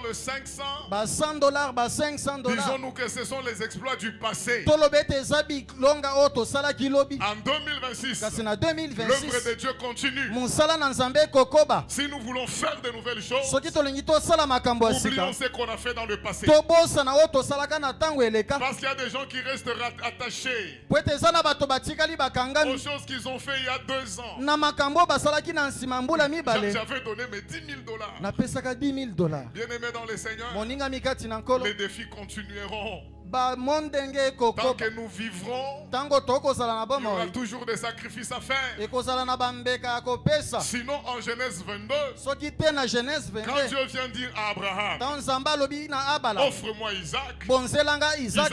le 500. Ba $100, ba $500. Disons-nous que ce sont les exploits du passé. Tolobi ete eza bilonga oyo tosalaki lobi. En 2026, Kasi na l'œuvre 2026 de Dieu continue. mosala na nzambe ekokoba. Si nous voulons faire de nouvelles choses, Soki tolingi tosala makambo ya sika, oublions ce qu'on a fait dans le passé. tobosana oyo tosalaka na ntango eleka. Parce qu'il y a des gens qui restent attachés Po ete eza na bato batikali aux bakangami choses qu'ils ont fait il y a 2 ans. na makambo oyo basalaki na nsima mbula mibale. J'avais donné mes $10 000. Napesaka $10,000. Bien-aimés dans le Seigneur, Moningami kati na nkolo. les défis continueront. bamondenge Tant ekokoba que nous vivrons, ntango tokozala na il y aura bomoi toujours des sacrifices à faire. ekozala na bambeka ya kopesa. Sinon, en Genèse 22, Soki te na Genèse quand 22 Dieu vient dire à Abraham, ntango nzambe alobi na Abala offre-moi Isaac, bonzelanga Isaac,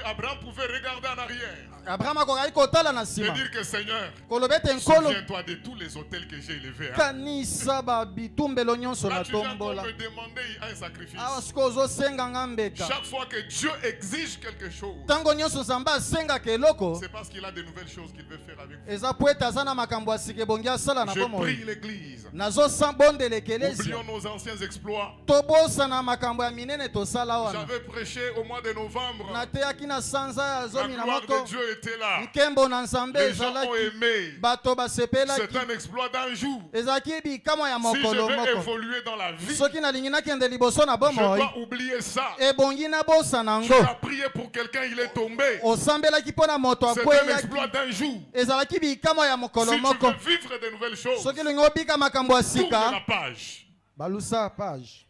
Abraham pouvait regarder en arrière Abraham akokaki kotala na et nsima dire que Seigneur, koloba ete nkolo souviens-toi de tous les hôtels que j'ai élevés. Hein. kanisa babitumbelo nyonso Là, na tu viens pour tombola. me demander un sacrifice. Awa sikoyo ozosenga nga mbeka Chaque fois que Dieu exige quelque chose, ntango nyonso nzambe asengaka eloko c'est parce qu'il a de nouvelles choses qu'il veut faire avec vous. eza po ete aza na makambo ya sika ebongi asala na Je bomoi. prie l'Église. nazobondela ekelezia Oublions nos anciens exploits. tobosana makambo ya minene tosala wana. J'avais prêché au mois de novembre. nateyaki na sanza ya La zomi na gloire moko de Dieu était là. nkembo na nzambe Les gens ont ezalaki aimé. bato basepelaki C'est un exploit d'un jour. ezalaki bikamwa ya Si je mokolo veux moko. évoluer dans la vie, soki nalingi nakende liboso na je bomoi dois oublier ça. ebongi nabosana Tu yango. as prié pour quelqu'un, il est tombé. osambelaki mpo na moto C'est un akweyaki exploit d'un jour. ezalaki bikamwa ya mokolo Si tu moko. veux vivre de nouvelles choses, soki olingi obika makambo ya tourne la sika page. balusa page.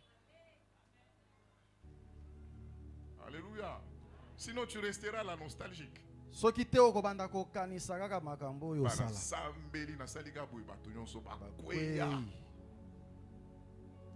Alléluia. Sinon, tu resteras là nostalgique. soki te okobanda kokanisa kaka makambo oyo Bana osala. sambeli na salika boye bato nyonso Kwei. bakweya.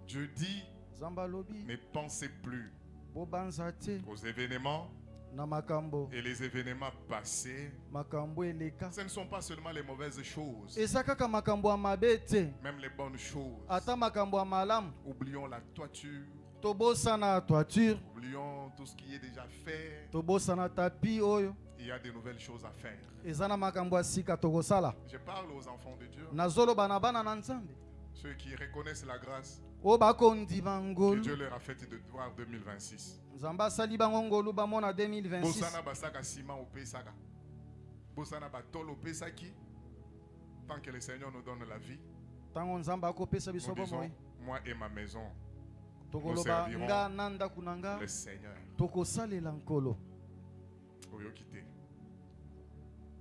Dieu dit, nzambe alobi ne pensez plus bobanza te aux événements na makambo et les événements passés. makambo eleka. Ce ne sont pas seulement les mauvaises choses, eza kaka makambo ya mabe te même les bonnes choses. ata makambo ya malamu. Oublions la toiture, tobosana toiture, oublions tout ce qui est déjà fait. tobosana tapi oyo Il y a de nouvelles choses à faire. eza na makambo ya sika tokosala. Je parle aux enfants de Dieu, nazoloba na bana na nzambe ceux qui reconnaissent la grâce oyo bakondima que ngolu. Dieu leur a faite de voir 2026. nzambe asali bango ngolu bamona 2026. Bosana basaka sima opesaka. Bosana batolo opesaki. Tant que le Seigneur nous donne la vie, ntango nzambe akopesa biso nous disons, bomoi moi et ma maison, tokoloba servirons nga na ndako na nga le Seigneur. tokosalela nkolo. Oyokite.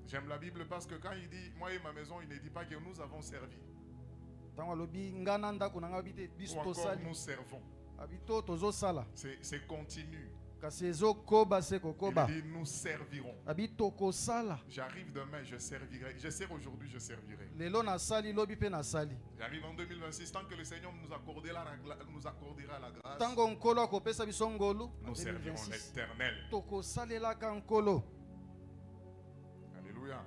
J'aime la Bible parce que quand il dit moi et ma maison, il ne dit pas que nous avons servi. ntango alobi nga na ndako na nga abi te Ou biso encore tosali nous servons. abi to tozosala C'est continu. kasi ezokoba se Il kokoba dit nous servirons. abi tokosala. J'arrive demain, je servirai. Je sers aujourd'hui, je servirai. lelo nasali lobi mpe nasali. J'arrive en 2026, tant que le Seigneur nous accordera la grâce, ntango nkolo akopesa biso ngolu na nous servirons 2026, l'Éternel. tokosalelaka nkolo. Alléluia.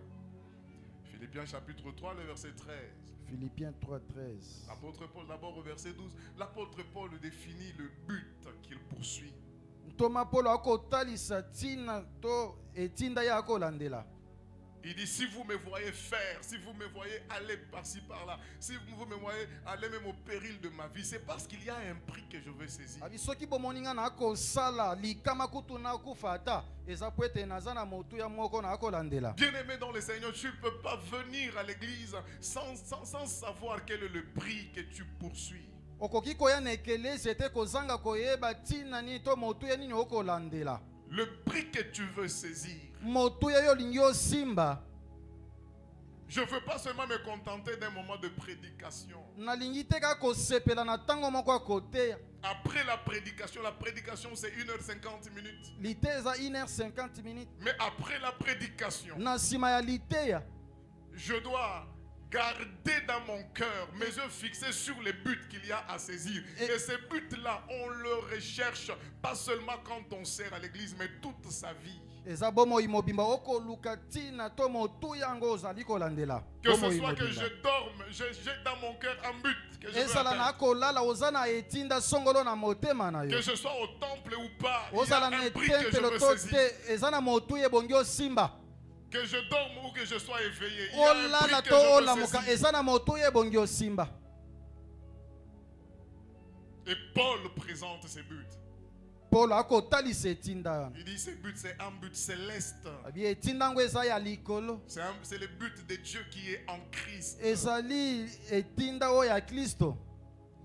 Philippiens chapitre 3, le verset 13. Philippiens 3:13. L'apôtre Paul, d'abord au verset 12, l'apôtre Paul définit le but qu'il poursuit. ntoma polo akotalisa ntina to etinda ye akolandela. Il dit, si vous me voyez faire, si vous me voyez aller par-ci, par-là, si vous me voyez aller même au péril de ma vie, c'est parce qu'il y a un prix que je veux saisir. abi soki bomoni nga na akosala likama kutu na akufa ata eza po ete naza na motuya moko na akolandela. Bien-aimé dans le Seigneur, tu ne peux pas venir à l'église sans savoir quel est le prix que tu poursuis. okoki koya na ekelesi ete kozanga koyeba ntina nini to motuya nini okolandela. Le prix que tu veux saisir. motuya yo olingi osimba. Je ne veux pas seulement me contenter d'un moment de prédication. nalingi te kaka kosepela na ntango moko ya koteya. Après la prédication c'est 1h50 minutes. lite eza 1h50 minutes. Mais après la prédication, na nsima ya liteya je dois garder dans mon cœur mes yeux fixés sur les buts qu'il y a à saisir. Et ces buts-là, on le recherche pas seulement quand on sert à l'église, mais toute sa vie. eza bomoi mobimba okoluka ntina to motuya yango ozali kolandela. Que ce soit que je dorme, j'ai dans mon cœur un but que je veux ezala na atteindre. kolala oza na etinda songolo na motema na yo. Que je sois au temple ou pas, il y a ozala na un prix que je etempelo veux to saisir. te eza na motuya ebongi osimba. Que je dorme ou que je sois éveillé, il y a un olala prix to que je veux olamuka saisir. eza na motuya ebongi osimba. Et Paul présente ses buts. polo akotalisa etinda wana. Il dit ces buts, c'est un but céleste. abi etinda yango eza ya likolo. C'est le but de Dieu qui est en Christ. ezali etinda oyo ya kristo.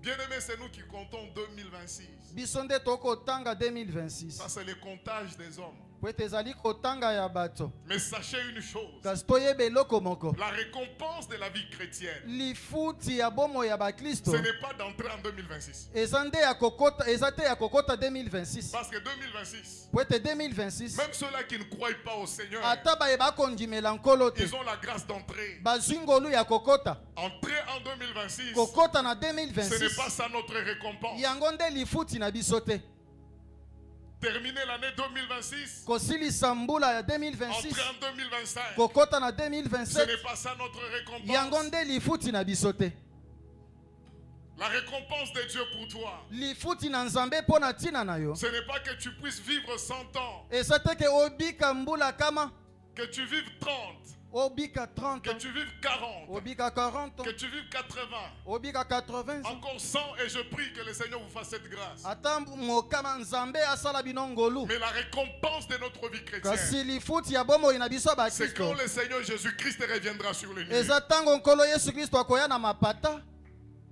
Bien-aimés, c'est nous qui comptons 2026. biso nde tokotanga 2026. Ça, c'est le comptage des hommes. po ete ezali kotanga ya bato Mais sachez une chose. kasi toyeba eloko moko La récompense de la vie chrétienne, lifuti ya bomoi ya bakristo ce n'est pas d'entrer en 2026. eza te ya kokota 2026 Parce que 2026, po ete 2026 même ceux-là qui ne croient pas au Seigneur, ata bayeba kondimela nkolo te ils ont la grâce d'entrer. bazwi ngolu ya kokota Entrer en 2026, kokota na ce n'est pas 2026 ça notre récompense. yango nde lifuti na biso te Terminer l'année 2026, kosilisa mbula ya 2026 entrer en 2025, kokota na ce 2027 n'est pas ça notre yango récompense. nde lifuti na biso te La récompense de Dieu pour toi, lifuti na nzambe mpo na ntina na yo ce n'est pas que tu puisses vivre 100 ans, eza te ke obika mbula kama que tu vives 30, obika 30 que tu vives 40, obika 40 que tu vives 80, obika 80 encore 100, et je prie que le Seigneur vous fasse cette grâce. ata mokama nzambe asala bino ngolu Mais la récompense de notre vie chrétienne, kasi lifuti ya bomoi na biso ya c'est bakristo quand le Seigneur Jésus-Christ reviendra sur les nuées. eza ntango nkolo yesu kristo akoya na mapata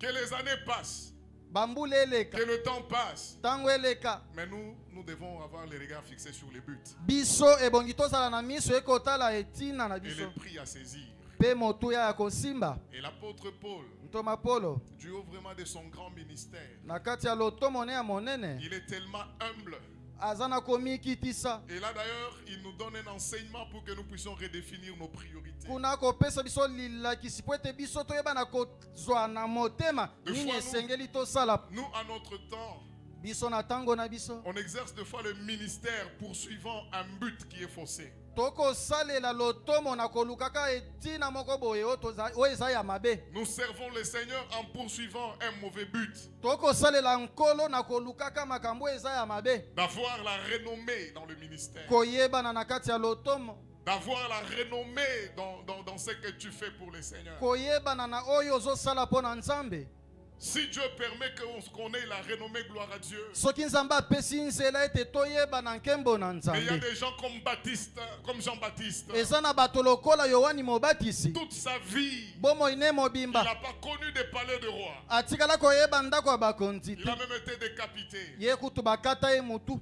Que les années passent, bambula eleka que le temps passe, ntango eleka mais nous devons avoir les regards fixés sur les buts biso ebongi tozala na miso ekotala etina na et biso les prix à saisir. mpe motuya ya kosimba Et l'apôtre Paul, ntoma polo du haut vraiment de son grand ministère, na kati ya lotomo ne ya monene il est tellement humble. aza na komikitisa Et là d'ailleurs, il nous donne un enseignement pour que nous puissions redéfinir nos priorités. kuna kopesa biso lilakisi po ete biso toyeba na kozwa na motema Des nini fois, esengeli tosala Nous, à notre temps, biso na ntango na biso on exerce des fois le ministère poursuivant un but qui est faussé. tokosalela lotomo na kolukaka etina moko boye oyo eza ya mabe Nous servons le Seigneur en poursuivant un mauvais but, tokosalela nkolo na kolukaka makambo eza ya mabe d'avoir la renommée dans le ministère, koyebana na kati ya lotomo d'avoir la renommée dans ce que tu fais pour le Seigneur. koyebana na oyo ozosala mpo na nzambe Si Dieu permet qu'on ait la renommée, gloire à Dieu. soki nzambe apesi nzela ete toyebana nkembo na Mais il y a nzambe des gens comme Baptiste, comme Jean-Baptiste. eza na bato lokola yohani mobatisi Toute sa vie, bomoi ne il mobimba n'a pas connu des palais de roi. atikala koyeba ndako ya bakonzi Il te a même été décapité. ye kutu bakata ye mutu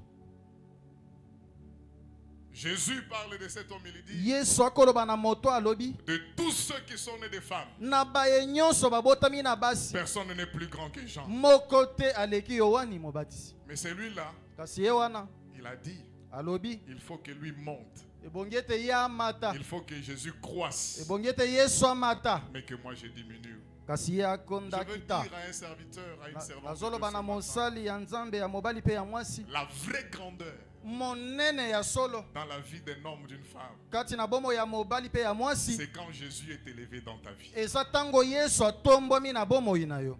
Jésus parle de cet homme, il dit, yesu akoloba na moto alobi de tous ceux qui sont nés des femmes, na baye nyonso babotami na basi personne n'est plus grand que Jean. moko te aleki yohani mobatisi Mais celui-là, kasi ye wana il a dit, alobi il faut que lui monte. ebongi ete ye amata Il faut que Jésus croisse, ebongi ete yesu amata mais que moi je diminue. kasi ye Je akonda veux dire kita à un serviteur, à une servante, nazoloba na de Dieu ce matin, mosali ya nzambe ya mobali mpe ya mwasi la vraie grandeur monene ya solo dans la vie d'un homme, d'une femme, kati na bomo ya mobali mpe ya mwasi c'est quand Jésus est élevé dans ta vie. eza ntango yesu atombwami na bomoi na yo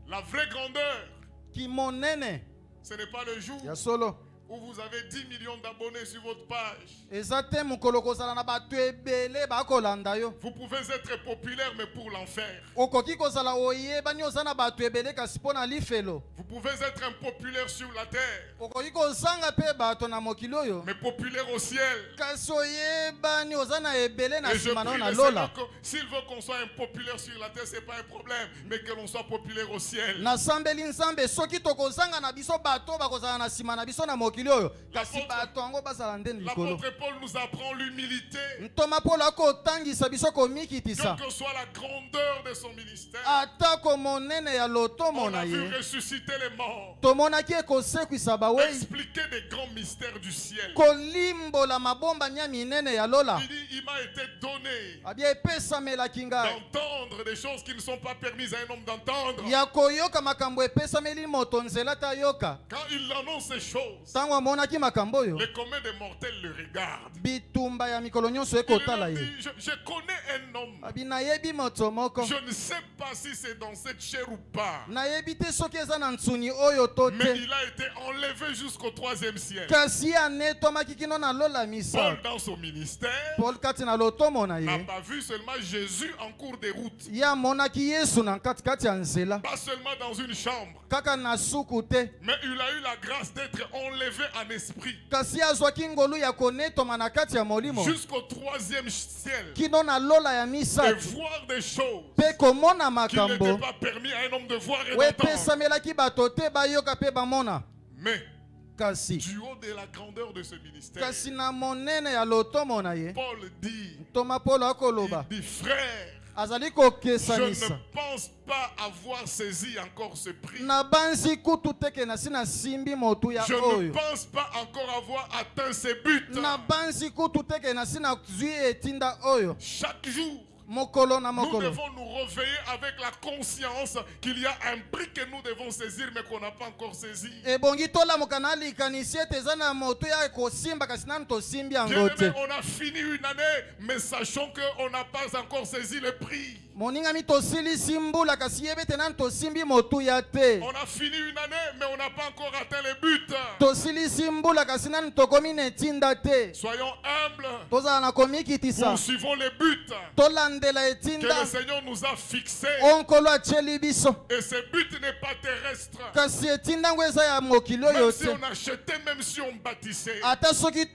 La vraie grandeur, kimonene ce n'est pas le jour ya solo où vous avez 10 millions d'abonnés sur votre page. eza te mokolo kozala na bato ebele bakolanda yo Vous pouvez être populaire, mais pour l'enfer. okoki kozala oyebani oza na bato ebele kasi mpo na lifelo Vous pouvez être impopulaire sur la terre, okoki kozanga mpe bato na mokili oyo mais populaire au ciel. kasi oyebani oza na ebele na Et je nsima na prie yo na le lola Seigneur que s'il veut qu'on soit impopulaire sur la terre, ce n'est pas un problème, mais que l'on soit populaire au ciel. nasambeli nzambe soki tokozanga na biso bato oyo bakozala na nsima na biso na mokili oyo kasi L'apôtre- bato yango bazala nde likolo L'apôtre Paul nous apprend l'humilité, ntoma polo akotangisa biso komikitisa quelle que soit la grandeur de son ministère. atako monene ya lotomo On na a vu ye ressusciter les morts, tomonaki ekosekwisa bawei expliquer des grands mystères du ciel. kolimbola mabomba mia minene ya lola Il dit, il m'a été donné abia epesamelaki ngai d'entendre des choses qui ne sont pas permises à un homme d'entendre. ya koyoka makambo epesameli moto nzela ta yoka Quand il annonce ces choses, ntango amonaki makambo oyo les communs des mortels le regardent. bitumba ya mikolo nyonso Il ekotala leur ye dit, je connais un homme. abi nayebi moto moko Je ne sais pas si c'est dans cette chair ou pas. nayebi te soki eza na nsuni oyo to Mais te il a été enlevé jusqu'au 3e ciel. kasi anetomaki kino na lola Paul, misa dans son ministère, paul kati na lotomo na n'a ye pas vu seulement Jésus en cours de route. ye amonaki yesu na katikati ya nzela Pas seulement dans une chambre. kaka na suku te Mais il a eu la grâce d'être enlevé en esprit kasi azwaki ngolu ya konetoma na kati ya molimo jusqu'au 3e ciel kino na lola ya et misato voir des choses mpe komona qu'il n'était makambo pas permis à un homme de voir et oyo d'entendre. epesamelaki bato te bayoka mpe bamona Mais kasi du haut de la grandeur de ce ministère, kasi na monene ya lotomo na ye Paul dit, ntoma polo akoloba il dit, frère, azali je kokesanisa ne pense pas avoir saisi encore ce prix. na banzi kutu teke na si na simbi motu ya Je ne oyo pense pas encore avoir atteint ces buts. na banzi kutu teke na si na zwi etinda oyo Chaque jour, mokolo na nous mokolo devons nous réveiller avec la conscience qu'il y a un prix que nous devons saisir mais qu'on n'a pas encore saisi. ebongi tolamuka na likanisi ete eza na moto ya kosimba kasi nanu tosimbi yango te Bien-aimé, on a fini une année, mais sachons qu'on n'a pas encore saisi le prix. moningami tosilisi mbula kasi yebe ete nanu tosimbi motu ya te On a fini une année, mais on n'a pas encore atteint les buts. tosilisi mbula kasi nanu tokomi na etinda te Soyons humbles, tozala na komikitisa poursuivons les buts tolandela que etinda le Seigneur nous a fixés. onkolo atieli biso Et ce but n'est pas terrestre. kasi etinda ngo eza ya mokili oyo Même si te on achetait, même si on bâtissait, ata soki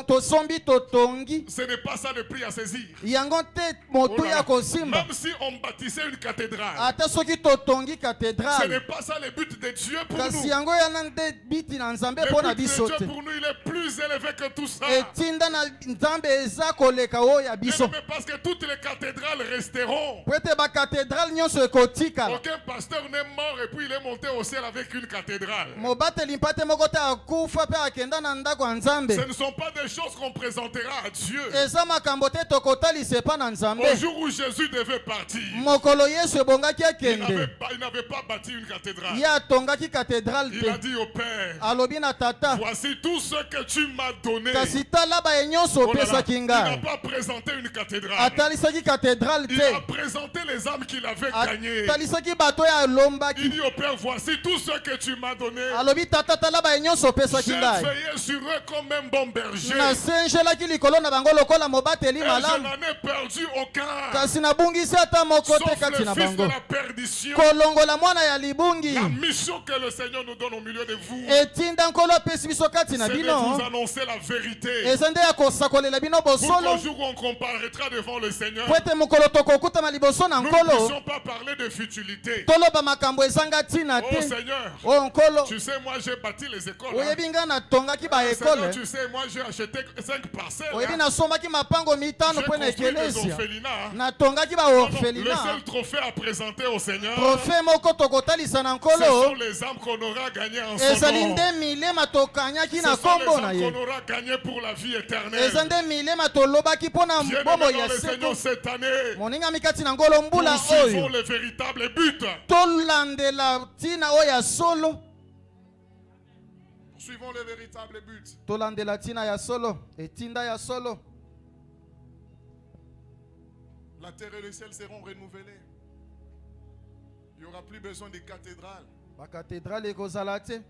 tosombi totongi ce n'est pas ça le prix à saisir. yango te Oh motu là ya là. kosimba Même si on bâtissait une cathédrale, ata soki totongi ce n'est katedrale pas ça le but de Dieu pour kasi nous. yango yana nde biti na nzambe Le mpo na but de biso Dieu te pour nous, il est plus élevé que tout ça. etinda na nzambe eza koleka oyo ya biso Mais parce que toutes les cathédrales resteront. po ete bakatedrale nyonso ekotikala Aucun pasteur n'est mort et puis il est monté au ciel avec une cathédrale. mobateli mpate moko te akufa mpe akenda na ndako ya nzambe Ce ne sont pas des choses qu'on présentera à Dieu. eza makambo te tokotalisa epa na nzambe Au jour où Jésus devait partir, mokolo yesu ebongaki il akende n'avait pas bâti une cathédrale. ye atongaki katedrale Il a te dit au Père, alobi na tata voici tout ce que tu m'as donné. kasi tala baye nyonso Oh là là, opesaki il n'a ngai pas présenté une cathédrale. atalisaki katedrale Il a te présenté les âmes qu'il avait gagnées. atalisaki bato ya Il alombaki dit au Père, voici tout ce que tu m'as donné. alobi tata tala baye nyonso opesaki J'ai ngai veillé sur eux comme un bon berger. nasengelaki likolo na bango lokola mobateli Et je malamu n'en ai perdu aucun. kasi nabungisi ata moko te Sauf kati le na fils de bango la perdition. kolongola mwana ya libungi La mission que le Seigneur nous donne au milieu de vous, etinda nkolo apesi biso kati na c'est de bino vous annoncer la vérité. eza nde ya kosakolela bino Pour bosolo qu'au jour où on comparaîtra devant le Seigneur, po ete mokolo tokokutama liboso na nous ne nkolo puissions pas parler de futilité. toloba makambo ezanga ntina Oh te Seigneur, o nkolo tu sais, moi j'ai bâti les écoles. hein. oyebi ngai natongaki Seigneur, baekole tu sais, moi j'ai acheté 5 parcelles. oyebi hein. nasombaki mapango mitano J'ai mpo na construit des ekelesia orphelinats. hein. natongaki Non, le baorphelina seul trophée à présenter au Seigneur, trofe moko tokotalisa na ce nkolo sont les âmes qu'on aura gagnées en son ezali nom. nde milema tokanyaki Ce na sont les nkombo na âmes ye qu'on aura gagnées pour la vie éternelle. eza nde milema tolobaki mpo na Bien-aimés bomoi dans ya le seko Seigneur cette année, moningami kati na ngolo mbula poursuivons oyo le véritable but. tolandela ntina oyo ya solo Poursuivons le véritable but. tolandela ntina ya solo etinda ya solo La terre et le ciel seront renouvelés. Il n'y aura plus besoin de cathédrales bakatedrale ekozala te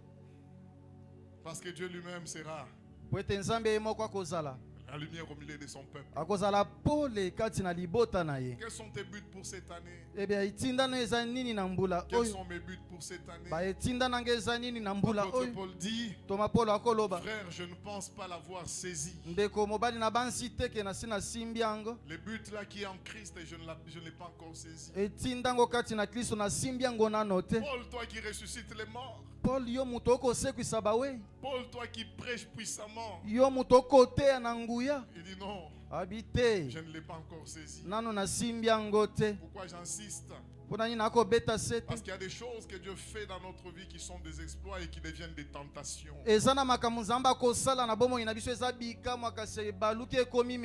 parce que Dieu lui-même sera po ete nzambe ye moko akozala la lumière au milieu de son peuple. akozala pole kati na libota na ye Quels sont tes buts pour cette année? ebia etindano eza nini na mbula Quels oyo sont mes buts pour cette année? baetinda nanga eza nini na mbula L'apôtre oyo Paul dit, toma polo akoloba frère, je ne pense pas l'avoir saisi. ndeko mobali na bansi teke na si nasimbi yango Le but là qui est en Christ, je ne l'ai pas encore saisi. etindango kati na kristo nasimbi yango nano te Paul, toi qui ressuscites les morts. paul yo moto okosekwisa bawei Paul, toi qui prêches puissamment. yo moto okoteya na nguya Il dit non, abi te je ne l'ai pas encore saisi. nano nasimbi yango te Pourquoi j'insiste? mpo na nini nakobeta se te Parce qu'il y a des choses que Dieu fait dans notre vie qui sont des exploits et qui deviennent des tentations. eza na makambo nzambe akosala na bomoi na biso eza bikamwa kasi ebaluki ekomi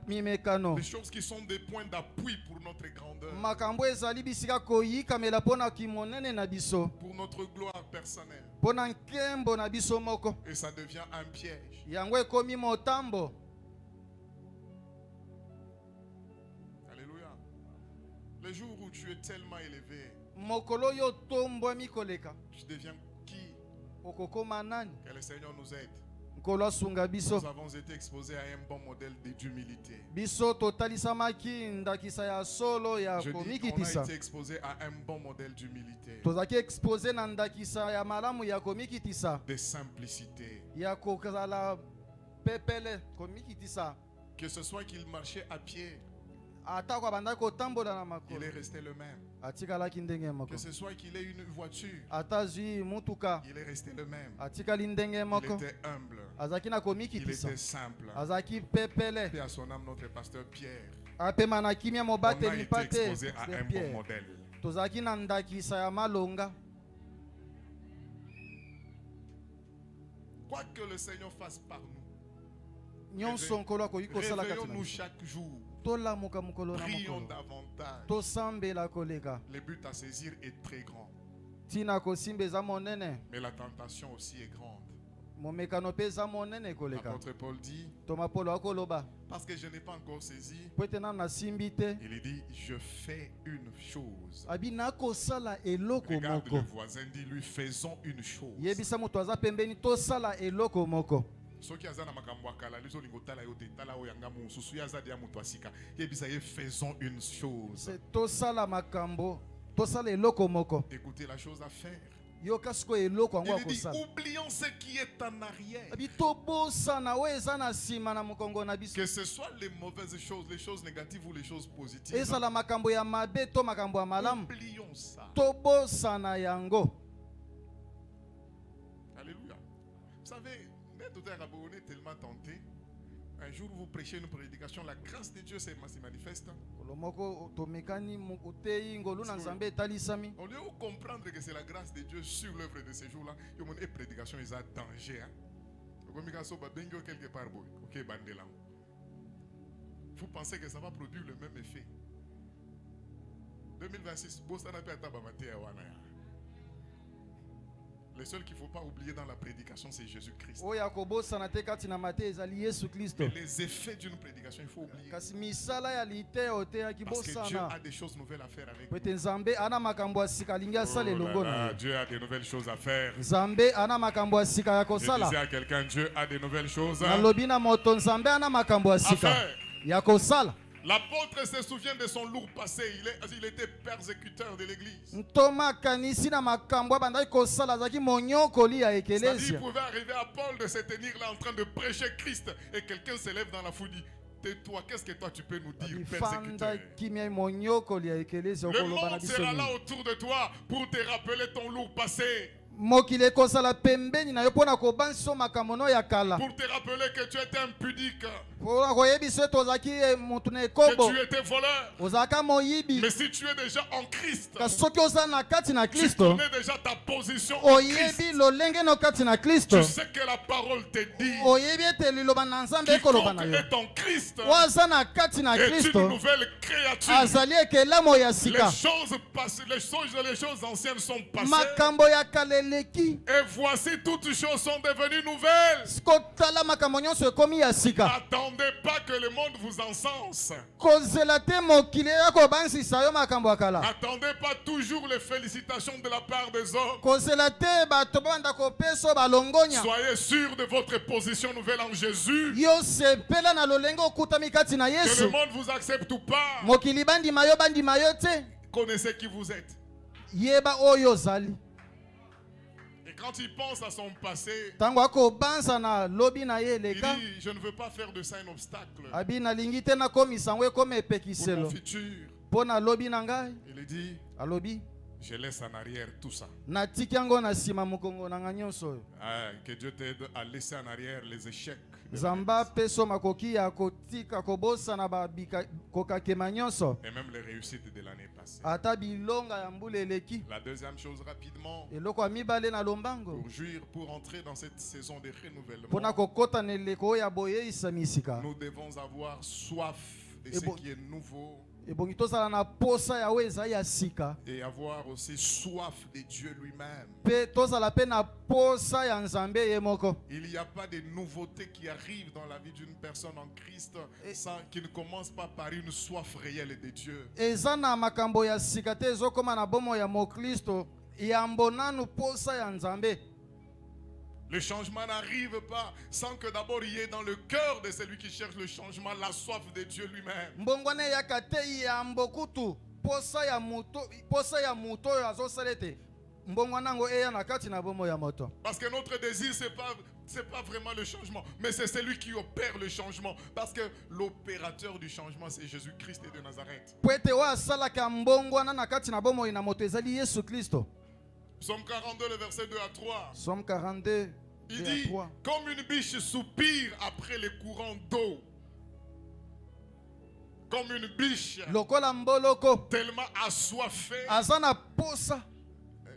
mimekano Des choses qui sont des points d'appui pour notre grandeur, makambo ezali bisika koyikamela mpo na kimonene na biso pour notre gloire personnelle. mpo na nkembo na biso moko Et ça devient un piège. yango ekomi motambo Alléluia. Le jour où tu es tellement élevé, mokolo oyo otombwami koleka tu deviens qui? okokoma nani Que le Seigneur nous aide. nkolo asunga biso Nous avons été exposés à un bon modèle d'humilité. biso totalisamaki ndakisa ya solo ya Je dis qu'on a komikitisa été exposés à un bon modèle d'humilité, tozalaki expose na ndakisa ya malamu ya komikitisa de simplicité. ya kozala pepele komikitisa Que ce soit qu'il marchait à pied, atako abandaki kotambola na Il makolo est resté le même. atikalaki ndenge moko Que ce soit qu'il ait une voiture, ata azwi mutuka il est resté le même. atikali ndenge Il moko était humble. azalaki na Il komikitisa était simple. azalaki pepele Paix à son âme, notre pasteur Pierre. apema na kimia On a mobateli été mpa te exposé à un bon Pierre modèle. tozalaki na ndakisa ya malonga. Quoi que le Seigneur fasse par nous, nyonso nkolo akoki kosala kati na réveillons-nous biso. chaque jour. tolamuka mokolo na Prions mokolo davantage. tosambela koleka Le but à saisir est très grand. ntina kosimba eza monene Mais la tentation aussi est grande. momekano mpe eza monene koleka. L'apôtre Paul dit, toma polo akoloba parce que je n'ai pas encore saisi, po ete nanu nasimbi te il dit, je fais une chose. abi nakosala eloko Regarde moko. le voisin, dit, lui faisons une chose. yebisa moto aza pembeni tosala eloko moko. Soki aza na makambo akala lizo lingo tala yo te tala o yanga mususu ya aza dia mutu asika yebisa ye faisons une chose. tosala makambo tosala eloko moko. Écoutez la chose à faire. yoka siko eloko yango Il dit akosala oublions ce qui est en arrière. abi tobosana oyo eza na nsima na mokongo na biso Que ce soit les mauvaises choses, les choses négatives ou les choses positives. ezala makambo ya mabe to makambo ya malamu Oublions ça. tobosana yango. Alléluia. Vous savez, on est tellement tenté. Un jour, vous prêchez une prédication, la grâce de Dieu se manifeste. kolo moko tomekani oteyi ngolu na nzambe etalisami Au lieu de comprendre que c'est la grâce de Dieu sur l'œuvre de ces jours-là, il y a une prédication, ils ont danger. Quelque part, ok, bandela. Vous pensez que ça va produire le même effet. 2026, le seul qu'il ne faut pas oublier dans la prédication, c'est Jésus-Christ. oyo akobosana te kati na mate ezali yesu kristo. Mais les effets d'une prédication, il faut oublier. kasi misala ya liteyo te yaki Parce que Dieu bosana a des choses nouvelles à faire avec po nous. ete nzambe ana makambo ya sika alingi asala Oh là elongo là, na ye. Dieu a des nouvelles choses à faire. nzambe ana makambo ya sika ya Je disais kosala. à quelqu'un, Dieu a des nouvelles choses nalobi na moto nzambe ana makambo ya à sika faire. ya kosala. L'apôtre se souvient de son lourd passé. Il était persécuteur de l'église. ntoma kanisi na makambo abandaki kosala azalaki monyokoli ya C'est-à-dire, il ekelesia. pouvait arriver à Paul de se tenir là en train de prêcher Christ et quelqu'un se lève dans la foule et dit, tais-toi, qu'est-ce que toi tu peux nous dire, persécuteur? fanda kimia monyokoli ya ekelesia Le okoloba na monde biso sera nini. là autour de toi pour te rappeler ton lourd passé. mokili ekosala pembeni na yo mpo na kobanisa makambo no ya kala Pour te rappeler que tu étais impudique, mpo na koyebisa ete ozalaki motu na que ekobo tu étais voleur. ozalaka moyibi. Mais si tu es déjà en Christ, kasi soki ozala na kati na tu kristo connais déjà ta position en Christ. oyebi lolenge no kati na kristo Tu sais que la parole te dit, oyebi ete liloba na nzambe ekoloba na quiconque yo est en Christ oyo aza na kati na est une kristo nouvelle créature. azali ekelamo ya Les sika choses passées, les choses anciennes sont passées. makambo ya kala eleki Et voici toutes choses sont devenues nouvelles. kotala makambo nyonso ekomi ya sika. N'attendez pas que le monde vous encense. kozela te mokili ya kobanisisa yo makambo ya kala. N'attendez pas toujours les félicitations de la part des hommes. kozela te bato banda kopesa oyo balongonya. Soyez sûr de votre position nouvelle en Jésus. yo sepela na lolenge okutami kati na Que le yesu. monde vous accepte ou pas. mokili bandima yo te. Connaissez qui vous êtes. yeba oyo ozali. Et quand il pense à son passé, ntango akobanza na lobi na ye il eleka dit, je ne veux pas faire de ça un obstacle abi nalingi te nakomisa yango ekoma pour mon epekiselo futur. mpo na lobi na ngai. Il dit, alobi je laisse en arrière tout ça. natiki yango na nsima mokongo na ngai nyonso oyo. Ah, que Dieu t'aide à laisser en arrière les échecs. de la nzambe vie apesa makoki ya kotika kobosana kokakema nyonso et même les réussites de l'année passée. ata bilonga ya mbula eleki. La deuxième chose rapidement, eloko ya mibale na lombango pour jouir, pour entrer dans cette saison de renouvellement, mpona kokota na eleko oyo ya boyeisa misika. nous devons avoir soif de Et ce bon- qui est nouveau ebongi tozala na posa ya oyo ezali ya sika et avoir aussi soif de Dieu lui-même. mpe tozala mpe na posa ya nzambe ye moko. Il n'y a pas de nouveautés qui arrivent dans la vie d'une personne en Christ qui ne commence pas par une soif réelle de Dieu. eza na makambo ya sika te ezokoma na bomo ya mokristo yambo nanu posa ya nzambe. Le changement n'arrive pas sans que d'abord il y ait dans le cœur de celui qui cherche le changement la soif de Dieu lui-même. mbongwana eyaka te yambo kutu posa ya moto oyo azosala ete mbongwana nango eya na kati na bomoi ya moto. Parce que notre désir, c'est pas vraiment le changement, mais c'est celui qui opère le changement. Parce que l'opérateur du changement, c'est Jésus-Christ de Nazareth. Po ete oyo asalaka mbongwana na kati na bomoi na moto ezali Yesu Kristo. Psaume 42, le verset 2 à 3. Somme 42, Il 2 à dit, 3. comme une biche soupire après les courants d'eau. Comme une biche Lokola mboloko tellement assoiffée. aza na posa,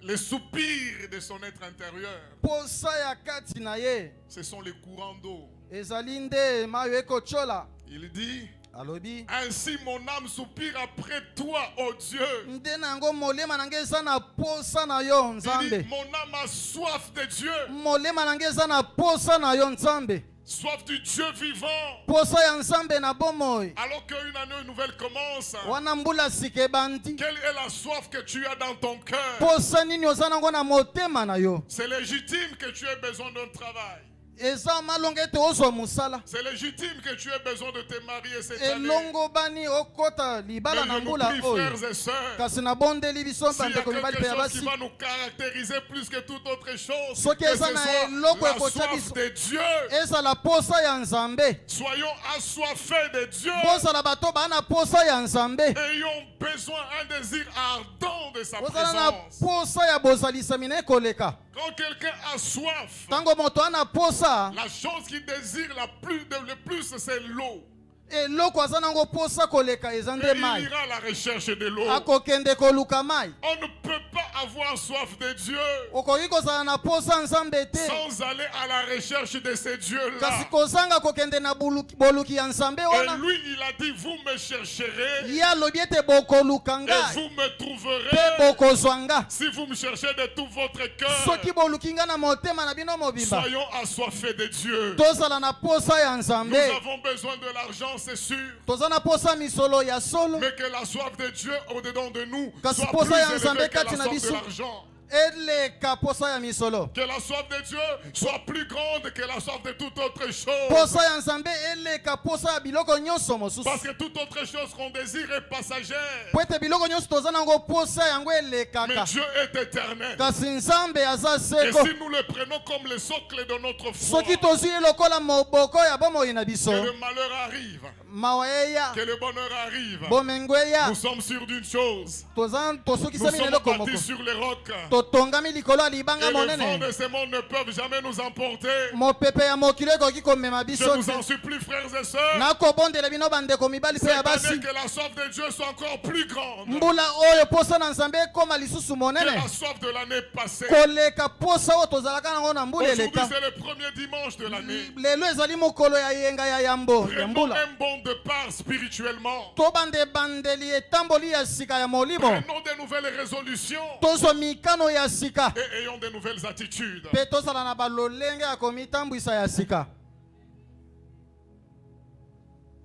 Les soupirs de son être intérieur, posa ya kati na ye ce sont les courants d'eau. ezali nde mayo ekochola. Il dit, Alobi ainsi mon âme soupire après toi, ô Dieu. nde nango molema nange eza na posa na yo Il Nzambe. dit, mon âme a soif de Dieu, Molema nange eza na posa na yo Nzambe. soif du Dieu vivant. Posa ya Nzambe na bomoi. Alors qu'une année nouvelle commence, Wana mbula sika ebandi. quelle est la soif que tu as dans ton cœur? Posa nini oza nango na motema na yo? C'est légitime que tu aies besoin d'un travail. Eza malonga ete ozwa musala. C'est légitime que tu aies besoin de te marier cette année. Elongo bani okota libala Mais na je nous mbula prie, oyo. frères et sœurs, Kasi na bondeli biso s'il y a bandeko mibali quelque pe ya chose qui basi. va nous caractériser plus que toute autre chose, Soki que ce eza na soit eloko la ekotia soif biso. de Dieu. Ezala posa ya Nzambe. Soyons assoiffés de Dieu. Bozala bato bana posa ya Nzambe. Ayons besoin, un désir ardent de sa Bozala na présence. posa ya bozalisami na ekoleka. Quand quelqu'un a soif, Tango moto ana posa, la chose qu'il désire le plus, c'est l'eau. eloko aza nango posa koleka eza Et nde il mai. ira à la recherche de l'eau. Akokende koluka mai. On ne peut pas avoir soif de Dieu Okoki kozala na posa Nzambe te. sans aller à la recherche de ces dieux-là. Kasi kozanga kokende na boluki ya Nzambe Et wana. lui, il a dit, vous me chercherez Ye alobi ete bokoluka et ngai vous me mpe trouverez bokozwa nga. si vous me cherchez de tout votre cœur. Soki boluki nga na motema na bino mobimba. Soyons assoiffés de Dieu. Tozala na posa ya Nous Nzambe. avons besoin de l'argent, c'est sûr. Toza na posa misolo ya solo. Mais que la soif de Dieu au-dedans de nous Kasi soit posa plus ya élevée Nzambe que kati la na soif de biso. l'argent. Eleka posa ya misolo. Que la soif de Dieu soit plus grande que la soif de toute autre chose. Posa ya Nzambe eleka posa ya biloko nyonso Parce mosusu. que toute autre chose qu'on désire est passagère. Po ete biloko nyonso toza nango posa yango Mais elekaka. Dieu est éternel. Kasi Nzambe aza Et seko. si nous le prenons comme le socle de notre foi, Soki tozwi ye lokola moboko ya bomoi na biso. que le malheur arrive, Mawa eya. que le bonheur arrive, Bomengo eya. nous sommes sûrs d'une chose. Toza Nous tosukisami na sommes eloko moko. bâtis sur les rocs. Totongami likolo ya libanga Et les vents monene. de ce monde ne peuvent jamais nous emporter. Mopepe ya mokili ekoki komema Je biso vous te. en supplie, frères et sœurs, Nakobondela bino bandeko mibali mpe ya cette basi. année que la soif de Dieu soit encore plus grande Mbula oyo posa na Nzambe ekoma lisusu que monene. la soif de l'année passée. Koleka posa oyo tozalaka nango na mbula Aujourd'hui, eleka. c'est le premier dimanche de l'année. Lelo ezali mokolo ya yenga ya yambo ya Prenons mbula. un bond de part spirituellement. Tobande bandeli etamboli ya sika ya molimo. Prenons de nouvelles résolutions Tozwa mikano ya sika. et ayons de nouvelles attitudes. Mpe tozala na balolenge ya komitambwisa ya sika.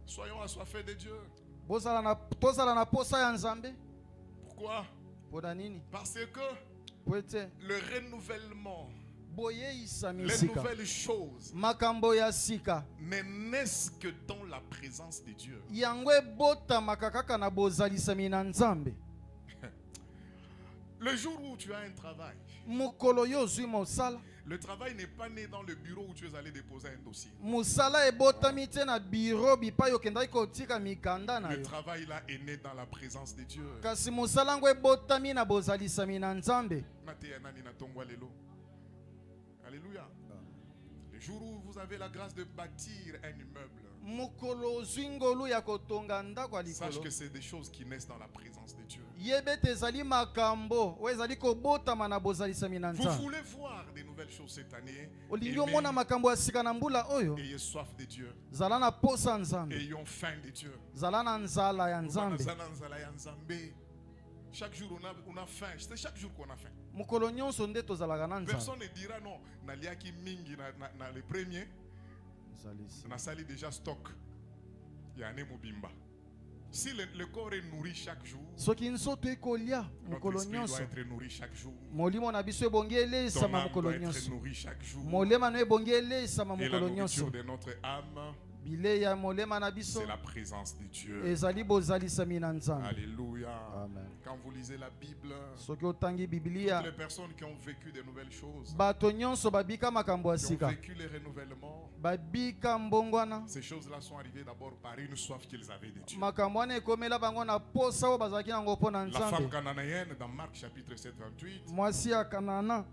Soyons assoiffés de Dieu. Tozala na posa ya Nzambe. Pourquoi? Mpona nini? Parce que Po ete le renouvellement, boyeisami les sika. nouvelles choses Makambo ya sika. ne naissent que dans la présence de Dieu. Yango ebotamaka kaka na bozalisami na Nzambe. Le jour où tu as un travail, Mokolo yo ozwi mosala. le travail n'est pas né dans le bureau où tu es allé déposer un dossier. Mosala ebotami te na biro bipai okendaki kotika mikanda na Le yo. travail là est né dans la présence de Dieu. Kasi mosala yango ebotami na bozalisami na Nzambe. Alléluia. Le jour où vous avez la grâce de bâtir un immeuble, Mokolo ozwi ngolu ya kotonga ndako ya sache likolo. que c'est des choses qui naissent dans la présence de Dieu. Yebe te ezali makambo oyo ezali kobotama na bozalisami na Vous Nzambe. voulez voir des nouvelles choses cette année? Olingi omona makambo ya sika na mbula oyo. Ayez soif de Dieu. Zala na posa ya Nzambe. Ayons faim de Dieu. Zala na nzala ya Nzambe. Chaque jour on a faim. C'est chaque jour qu'on a faim. Mokolo nyonso nde tozalaka na Nzambe. Personne ne dira non. Naliaki mingi na le premier. On a sali déjà stock. Il y a un mobimba. Si le corps est nourri chaque jour, soki nzoto ekolia notre mokolo esprit doit nyonso. être nourri chaque jour. Molimo na biso ebongi Ton elesama âme mokolo doit être nyonso. nourrie chaque jour. Molema no ebongi elesama Et la mokolo nourriture nyonso. de notre âme bileya molema na biso c'est la présence de Dieu. ezali bozalisami na nzambe. Alléluia. Amen. Quand vous lisez la Bible, Soki otangi toutes Biblia, les personnes qui ont vécu de nouvelles choses, bato nyonso babika makambo ya qui ont sika, vécu les renouvellements, babika mbongwana, ces choses-là sont arrivées d'abord par une soif qu'ils avaient de Dieu. makambo wana ekomela bango na posa oyo bazalaki nango mpo na La femme nzambe. cananéenne dans Marc chapitre 7, 28, Mwasi ya Kanana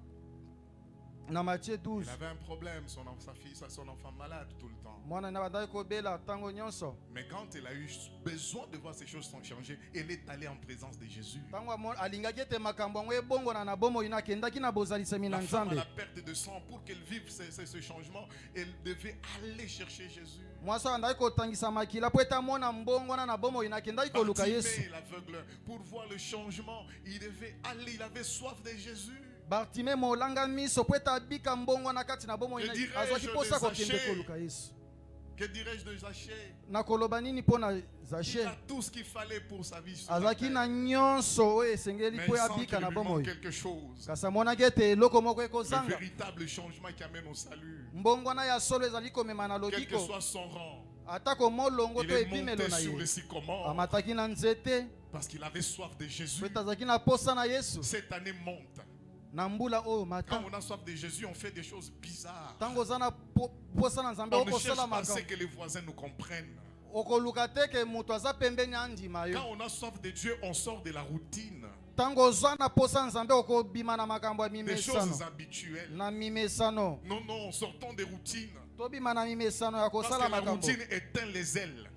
na Matthieu 12, elle avait un problème, son enfant malade tout le temps. mwana na bandaki kobela ntango nyonso. Mais quand elle a eu besoin de voir ces choses sont changées, elle est allée en présence de Jésus. Ntango alingaki ete makambo yango ebongona na bomoi na akendaki na bozalisami na La femme à nzambe. la perte de sang, pour qu'elle vive ce changement, elle devait aller chercher Jésus. Mwasi andaki kotangisa makila po ete amona mbongwana na bomoi na akendaki koluka Yesu. Bartimée, l'aveugle, pour voir le changement, il devait aller, il avait soif de Jésus. Bartime molanga miso po ete abika mbongwana kati na bomoi Que na dirais-je azwaki posa de kokende Zaché? koluka Yesu. Que dirais-je de Zachée? Nakoloba nini mpo na Il Zaché? a tout ce qu'il fallait pour sa vie sur la azalaki terre. na nyonso oyo esengeli Mais mpo il sent abika qu'il na lui manque bomoi, quelque chose. kasi amonaki ete eloko moko Le ekozanga. véritable changement qui amène au salut. Mbongwana ya solo ezali komema na Quel que lobiko, soit son rang, atako molongo il to est epimelo monté na sur ye, le sycomore amataki na nzete parce qu'il avait soif de Jésus. po ete azalaki na posa na Yesu. Cette année monte. Na mbula oyo Quand mata on a soif de Jésus, on fait des choses bizarres. ntango oza na posa na nzambe On ne cherche okosala pas à ce makambo, que les voisins nous comprennent. okoluka te ke moto aza pembeni andima yo. Quand on a soif de Dieu, on sort de la routine, Ntango oza na posa na nzambe okobima na makambo ya des choses mimesano, habituelles. na mimesano Non, non, sortons des routines. tobima na mimesano ya Parce kosala que la makambo routine éteint les ailes.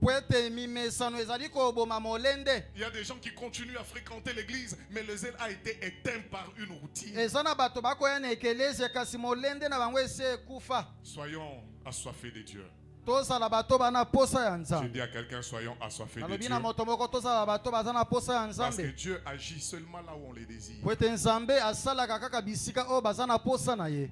po ete mimesano ezali koboma molende. Il y a des gens qui continuent à fréquenter l'église, mais le zèle a été éteint par une routine. Eza na bato bakoya na ekelezia kasi molende na bango esi ekufa. Soyons assoiffés de Dieu. Tozala bato bana posa ya Je nzambe. dis à quelqu'un, soyons assoiffés de Nalobi Dieu. na moto moko tozala bato baza na posa ya Parce que nzambe. Dieu agit seulement là où on le désire. Po ete nzambe asalaka kaka bisika oyo baza na posa na ye.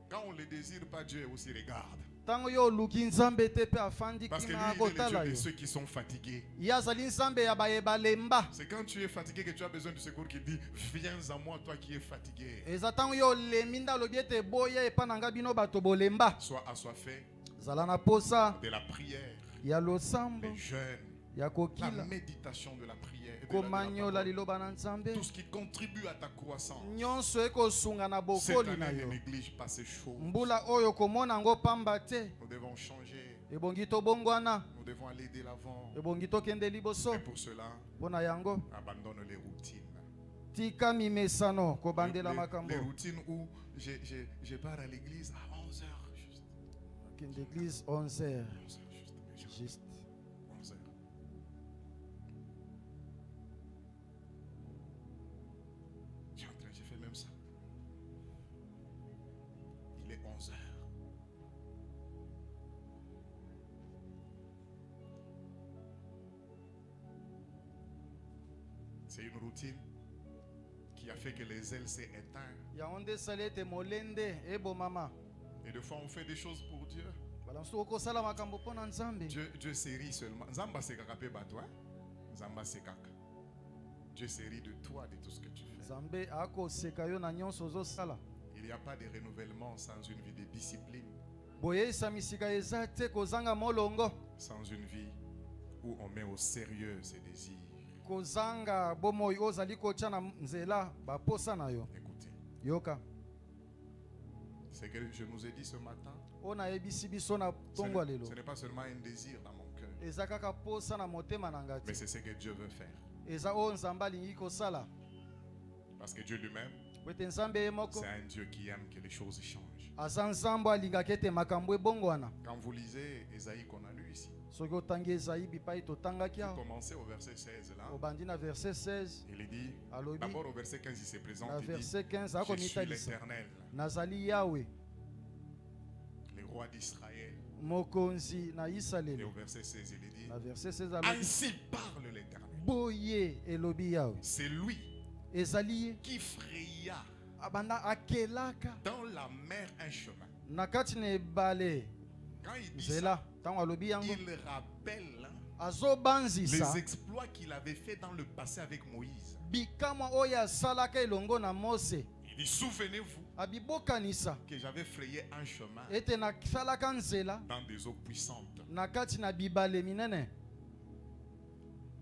Quand on ne le désire pas, Dieu aussi regarde. Ntango yo oluki nzambe te pe afandi Parce que lui, kima il est le akotala Dieu yo. de ceux qui sont fatigués. Ye azali nzambe ya bayebalemba. C'est quand tu es fatigué que tu as besoin de secours qu'il dit, viens à moi, toi qui es fatigué. Eza ntango yo olemi nde alobi ete boya epa na ngai bino bato bolemba. Sois assoiffé Zala na posa de la prière, ya losambo, des jeûnes, ya la kokila, méditation de la prière, et de la komanyola parole. liloba na nzambe. Tout ce qui contribue à ta croissance. Nyonso ekosunga na Cette bokoli na année, yo. ne néglige pas ces choses. Mbula oyo komona ngo pamba te. Nous devons changer. Ebongi tobongwana, Nous devons aller de l'avant. ebongi tokende liboso. Et pour cela, Mpo na yango abandonne les routines. tika mimesano kobandela Les makambo. routines où je pars à l'église à 11h. Juste. Kende église 11h. 11h, juste. Juste. 11h. J'ai fait même ça. Il est 11h. C'est une routine qui a fait que les ailes s'est éteintes. Yango nde esali ete molende ebomama. Et des fois, on fait des choses pour Dieu. Bala mosusu okosala makambo mpo na nzambe. Dieu se rit seulement. Nzamba se kaka pe bato, hein? Nzamba se kaka. Dieu se rit de toi, de tout ce que tu fais. Nzambe akoseka yo na nyonso ozosala. Il n'y a pas de renouvellement sans une vie de discipline, boyeisamisika eza te kozanga molongo, sans une vie où on met au sérieux ses désirs. kozanga bomoi ozali kotia na nzela baposa na yo. Écoutez, Yoka c'est que je nous ai dit ce matin, ona ebisi biso na tongo lelo. ce n'est pas seulement un désir dans mon cœur, Eza kaka posa na motema na mais ngati. c'est ce que Dieu veut faire. Eza o nzambe alingi kosala. Parce que Dieu lui-même, Wete nzambe ye moko c'est un Dieu qui aime que les choses changent. aza nzambe alingaki ete makambo ebongwana. Quand vous lisez Ésaïe qu'on a lu ici, Soki otangi Ezaïe bipai totangaki awa. commencez au verset 16 là, Obandi na verset 16 il est dit, alobi d'abord au verset 15 il se présente, na il dit, verset 15 je suis akomitalisa l'Éternel, nazali Yawe le roi d'Israël. mokonzi na Et Israeli. au verset 16 il est dit, Na verset 16 alobi ainsi parle l'Éternel. boye elobi Yawe C'est lui ezali ye qui fraya abanda akelaka dans la mer un chemin. na kati na ebale Quand il dit ça, nzela ntango alobi yango il rappelle azobanzisa les exploits qu'il avait fait dans le passé avec Moïse. bikamwa oyo asalaka elongo na Mose. Il dit, souvenez-vous abibokanisa que j'avais frayé un chemin ete nasalaka nzela dans des eaux puissantes. na kati na bibale minene.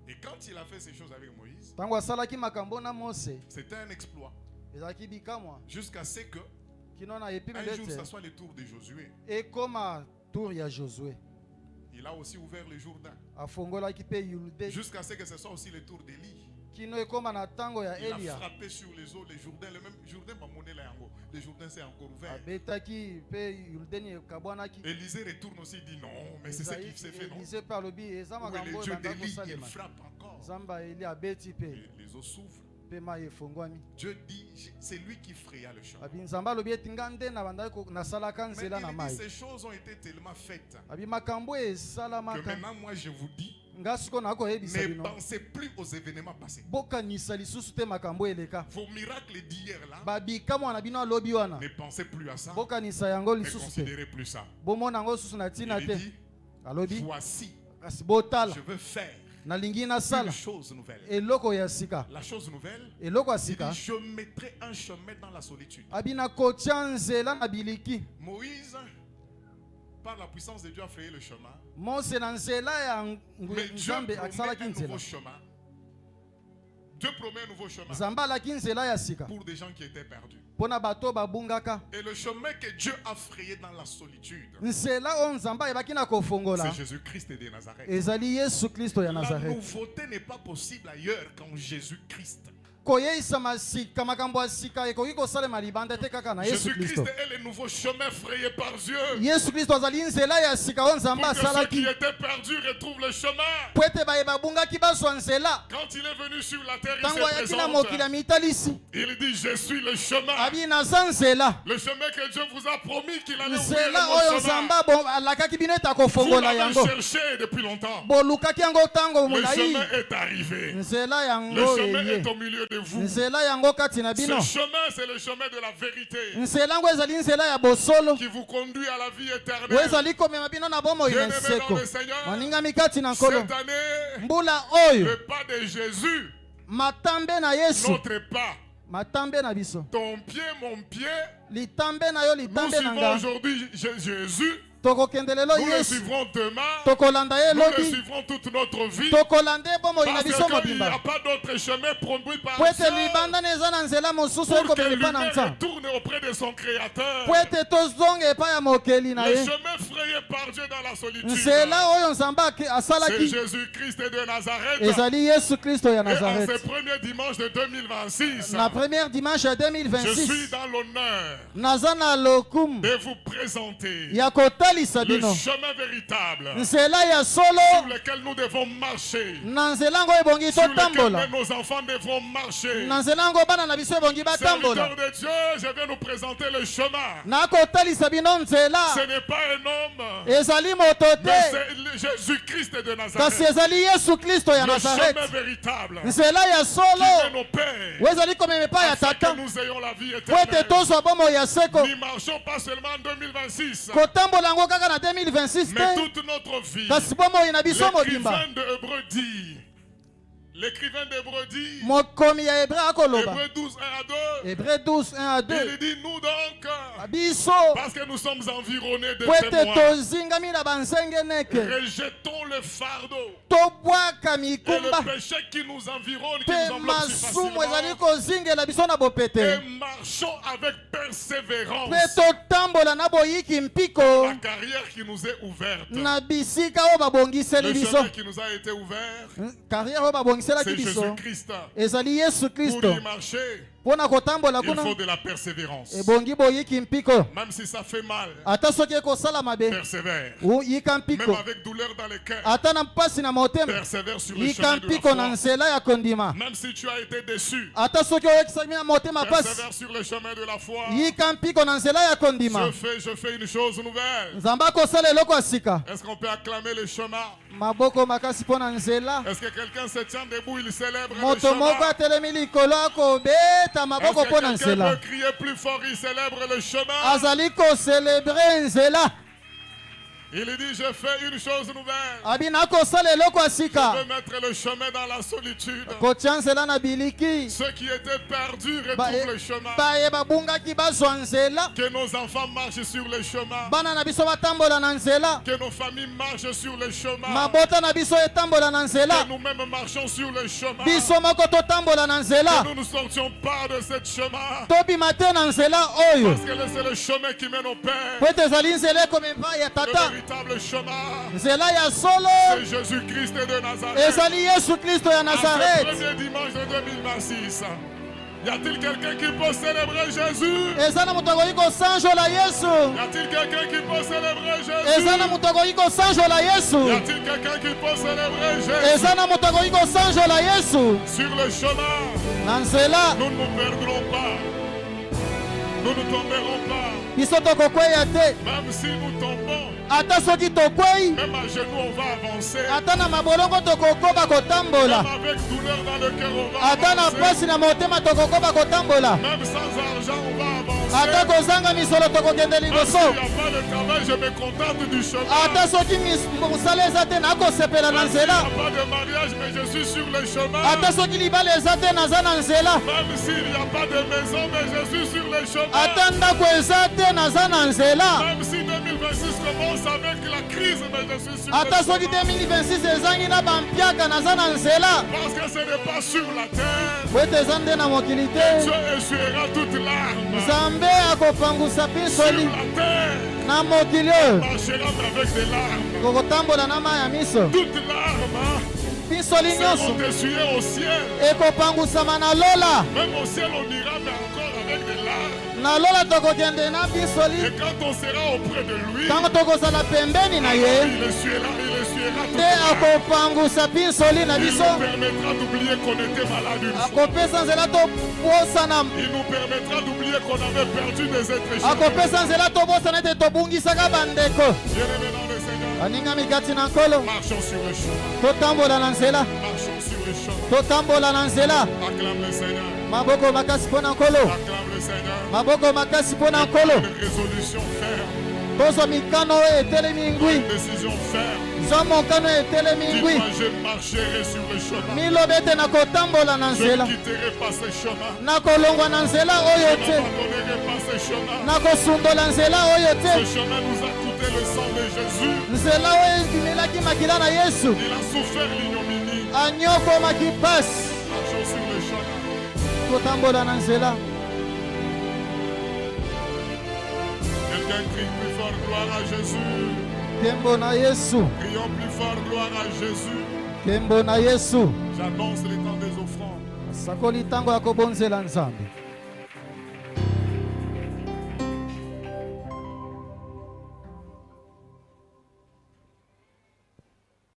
Et quand il a fait ces choses avec Moïse, Tango asalaki makambo na Mose c'était un exploit. ezalaki bikamwa Jusqu'à ce que kino na epi un jour, ça mbete soit le tour de Josué. ekoma tour ya Josué Il a aussi ouvert le Jourdain. afongolaki pe Yulde Jusqu'à ce que ce soit aussi le tour d'Élie. kino ekoma na tango ya Il a Elia frappé sur les eaux, le Jourdain, le même Jourdain m'a monné là en haut. Le Jourdain s'est encore ouvert. abetaki pe Yulde ekabwanaki. Élisée retourne aussi, il dit non, mais c'est ce qui s'est fait, non? Élisée par le bi eza Où est makambo le Dieu ebanda d'Élie? Il kosalema frappe encore. zamba Eli abeti pe Et les eaux s'ouvrent. pe mai efongwami Dieu dit, c'est lui qui fraya le chemin. abi nzambe alobi eti nga nde na bandaki nasalaka Mais nzela na il dit, mai ces choses ont été tellement faites abi makambo que esalamaka maintenant, moi, je vous dis, nga siko nakoyebisa ne bino pensez plus aux événements passés. bokanisa lisusu te makambo eleka Vos miracles d'hier là, babikamwa na bino alobi wana ne pensez plus à ça. bokanisa yango Ne lisusu te considérez plus ça. bomona yango lisusu na ntina Il te dit, alobi voici, kasi botala je veux faire nalingi une nasala chose nouvelle. eloko ya sika La chose nouvelle, eloko ya il sika dit, je mettrai un chemin dans la solitude. abi nakotia nzela na biliki Moïse, par la puissance de Dieu, a frayé le chemin. mose na nzela ya Mais Dieu nzambe promet asalaki un nzela nouveau chemin. Dieu promet un nouveau chemin nzambe alaki nzela ya sika pour des gens qui étaient perdus. mpo na bato babungaka Et le chemin que Dieu a frayé dans la solitude, nzela oyo nzambe ayebaki na kofongola c'est Jésus-Christ de Nazareth. ezali yesu kristo ya La nazareth nouveauté n'est pas possible ailleurs qu'en Jésus-Christ. koyeisa sika makambo ya sika ekoki kosalema libanda te kaka na yesu Jésus-Christ kristo est le nouveau chemin frayé par Dieu. yesu kristo azali nzela ya sika oyo nzambe Pour que ceux asalaki qui étaient perdus retrouvent le chemin. po ete baye babungaki bazwa nzela Quand il est venu sur la terre, il ntango se ayaki na mokili ya présente. mitalisi Il dit, je suis le chemin. abi naza nzela Le chemin que Dieu vous a promis qu'il allait ouvrir nzela le oyo bon nzambe chemin. alakaki bino ete Vous akofongola l'avez yango cherché depuis longtemps. bolukaki yango ntango Le molai chemin est arrivé. nzela Le yango chemin eye est au milieu de vous. nzela yango kati na Ce bino chemin, c'est le chemin de la vérité nzela yango ezali nzela ya bosolo qui vous conduit à la vie oyo éternelle. ezali komema bino na bomoi na Bien-aimés dans nseko le Seigneur, maningami kati na nkolo cette année, mbula oyo le pas de Jésus, matambe na yesu notre pas, matambe na biso ton pied, mon pied, litambe na yo nous litambe na suivons nga aujourd'hui Jésus, tokokende lelo nous le yesu suivrons demain, tokolanda ye nous le lobi suivrons toute notre vie, tokolanda ye bomoi na parce biso qu'il n'y mobimba a pas d'autre chemin promis par po ete Dieu libanda na eza na nzela mosusu pour que ekomema epa na l'humain nzambe retourne auprès de son Créateur. po ete tozonga epai ya mokeli na Le ye chemin frayé par Dieu dans la solitude, nzela oyo nzambe c'est asalaki Jésus-Christ de Nazareth. ezali yesu kristo ya Et en ce nazareth premier dimanche de 2026, na première dimanche ya je suis 2026 dans l'honneur naza na lokumu de vous présenter ya kotalisa le bino chemin véritable nzela ya sur solo lequel nous devons marcher, na nzela yango ebongi sur lequel totambola même nos enfants devront marcher. na nzela yango bana na biso ebongi batambola Serviteur de Dieu, je viens nous présenter le chemin. nakotalisa bino nzela Ce n'est pas un homme, ezali moto mais te c'est Jésus-Christ de kasi Nazareth. ezali yesu kristo ya Le nazareth chemin véritable nzela ya qui solo mène au Père, oyo ezali komema epai ya afin tata que nous ayons la vie po ete éternelle. tozwa bomoi ya seko Nous marchons pas seulement en 2026, kotambola yango kaka na 2026 mais te toute notre vie. kasi bomoi na biso mobimba L'écrivain de Hébreux dit, l'écrivain d'Hébreux dit, mokomi ya hebre akoloba Hébreux 12, 1 à 2, hebre 12 1 à 2 il dit, nous donc, biso parce que nous sommes environnés de po ete témoins, tozingami na banzenge neke rejetons le fardeau tobwaka et mikumba le péché qui nous environne, qui mpe nous enveloppe si masumu ezali facilement, kozingela biso na et bopete marchons avec persévérance mpe totambola na boyiki mpiko la carrière qui nous est ouverte. na bisika oyo babongiseli Le biso chemin qui nous a été ouvert, carrière oyo babongiselaki c'est biso Jésus-Christ. ezali yesu Pour kristo y marcher, mpo na kotambola il kuna faut de la persévérance. ebongi boyiki mpiko Même si ça fait mal, ata soki ekosala mabe persévère. yika Même mpiko avec douleur dans le cœur, ata na mpasi na motema persévère sur le yika chemin de mpiko na la foi. nzela ya kondima Même si tu as été déçu, ata soki oyekisaki na motema pasi persévère sur le chemin de la foi. yika mpiko na nzela ya kondima Je fais une chose nouvelle. nzambe akosala eloko ya sika Est-ce qu'on peut acclamer le chemin? maboko makasi mpo na nzela Est-ce que quelqu'un se tient debout, il célèbre le moto moko chemin? atelemi likolo akobeta Est-ce maboko que mpo na quelqu'un nzela peut crier plus fort, il célèbre le chemin? azali koselebre nzela Il dit, je fais une chose nouvelle. abi nakosala eloko ya Je sika veux mettre le chemin dans la solitude. kotia nzela na biliki Ceux qui étaient perdus retrouvent le chemin. baye babungaki bazwa nzela Que nos enfants marchent sur le chemin. bana na biso batambola na nzela Que nos familles marchent sur le chemin. mabota na biso etambola na nzela Que nous-mêmes marchons sur le chemin. biso moko totambola na nzela Que nous ne sortions pas de ce chemin. tobima te na nzela oyo Parce que c'est le chemin qui mène au Père. po ete ezali nzela ekomema ya Le tata véritable chemin, nzela ya solo c'est Jésus-Christ de Nazareth. ezali yesu kristo ya À ce nazareth premier dimanche de 2026, y a-t-il quelqu'un qui peut célébrer Jésus? eza na moto akoki kosanjola yesu Y a-t-il quelqu'un qui peut célébrer Jésus? eza na moto akoki kosanjola Y yesu a-t-il quelqu'un qui peut célébrer Jésus? eza na moto akoki kosanjola yesu Sur le chemin, na nzela nous ne nous perdrons pas. Nous ne tomberons pas. biso tokokweya te Même si nous tombons, ata soki tokwei même à genoux, on va avancer. ata na mabolongo tokokoba kotambola Même avec douleur dans le cœur, on va ata na avancer. pasi na motema tokokoba kotambola Même sans argent, on va ata avancer. kozanga misolo tokokende Même s'il liboso n'y a pas de travail, je me contente du chemin. ata soki mosala eza te nakosepela na Même s'il n'y nzela a pas de mariage, mais je suis sur le chemin. ata soki libala eza te naza na nzela Même s'il n'y a pas de maison, mais je suis sur le chemin. ata ndako eza te naza na nzela Même si 2026 commence avec la crise, mais je suis sur ata le soki chemin. 2026 ezangi na bampiaka naza na nzela Parce que ce n'est pas sur la terre. po ete eza nde na mokili te Dieu essuiera toute larme. nzambe akopangusa Sur pinsoli la terre, na mokili oyo marchera avec des larmes. kokotambola na mai ya miso Toute larme pinsoli nyonso seront essuyées au ciel. ekopangusama na lola Même au ciel, on ira, mais encore avec des larmes. na lola tokokende na Et pinsoli quand on sera auprès de lui, ntango tokozala pembeni na ye il essuiera toute nde larme. akopangusa pinsoli na Il biso nous permettra d'oublier qu'on était malade une fois. akopesa nzela tobosana Il nous permettra d'oublier qu'on avait perdu des êtres chers. akopesa nzela tobosana ete tobungisaka bandeko Bien-aimés dans le Seigneur, baningami kati na nkolo marchons sur le chemin. totambola na nzela Marchons sur le chemin. totambola na nzela Acclame le Seigneur. maboko makasi mpo na nkolo Acclame le Seigneur. maboko makasi mpo na nkolo Une résolution ferme. tozwa mikano oyo etelemi ngwi Une décision ferme. zwa mokano oyo etelemi ngwi Dis-moi, je marcherai sur le chemin. miloba ete nakotambola na Je nzela ne quitterai pas ce chemin. nakolongwa na nzela oyo Je te n'abandonnerai pas ce chemin. nakosundola nzela oyo Ce te chemin nous a coûté le sang de Jésus. nzela oyo ebimelaki makila na yesu Il a souffert l'ignominie. anyokomaki pasi Marchons sur le chemin. totambola na nzela Quelqu'un crie plus fort gloire à Jésus. nkembo na yesu Crions plus fort gloire à Jésus. nkembo na yesu J'annonce les temps des offrandes. asakoli ntango ya kobonzela nzambe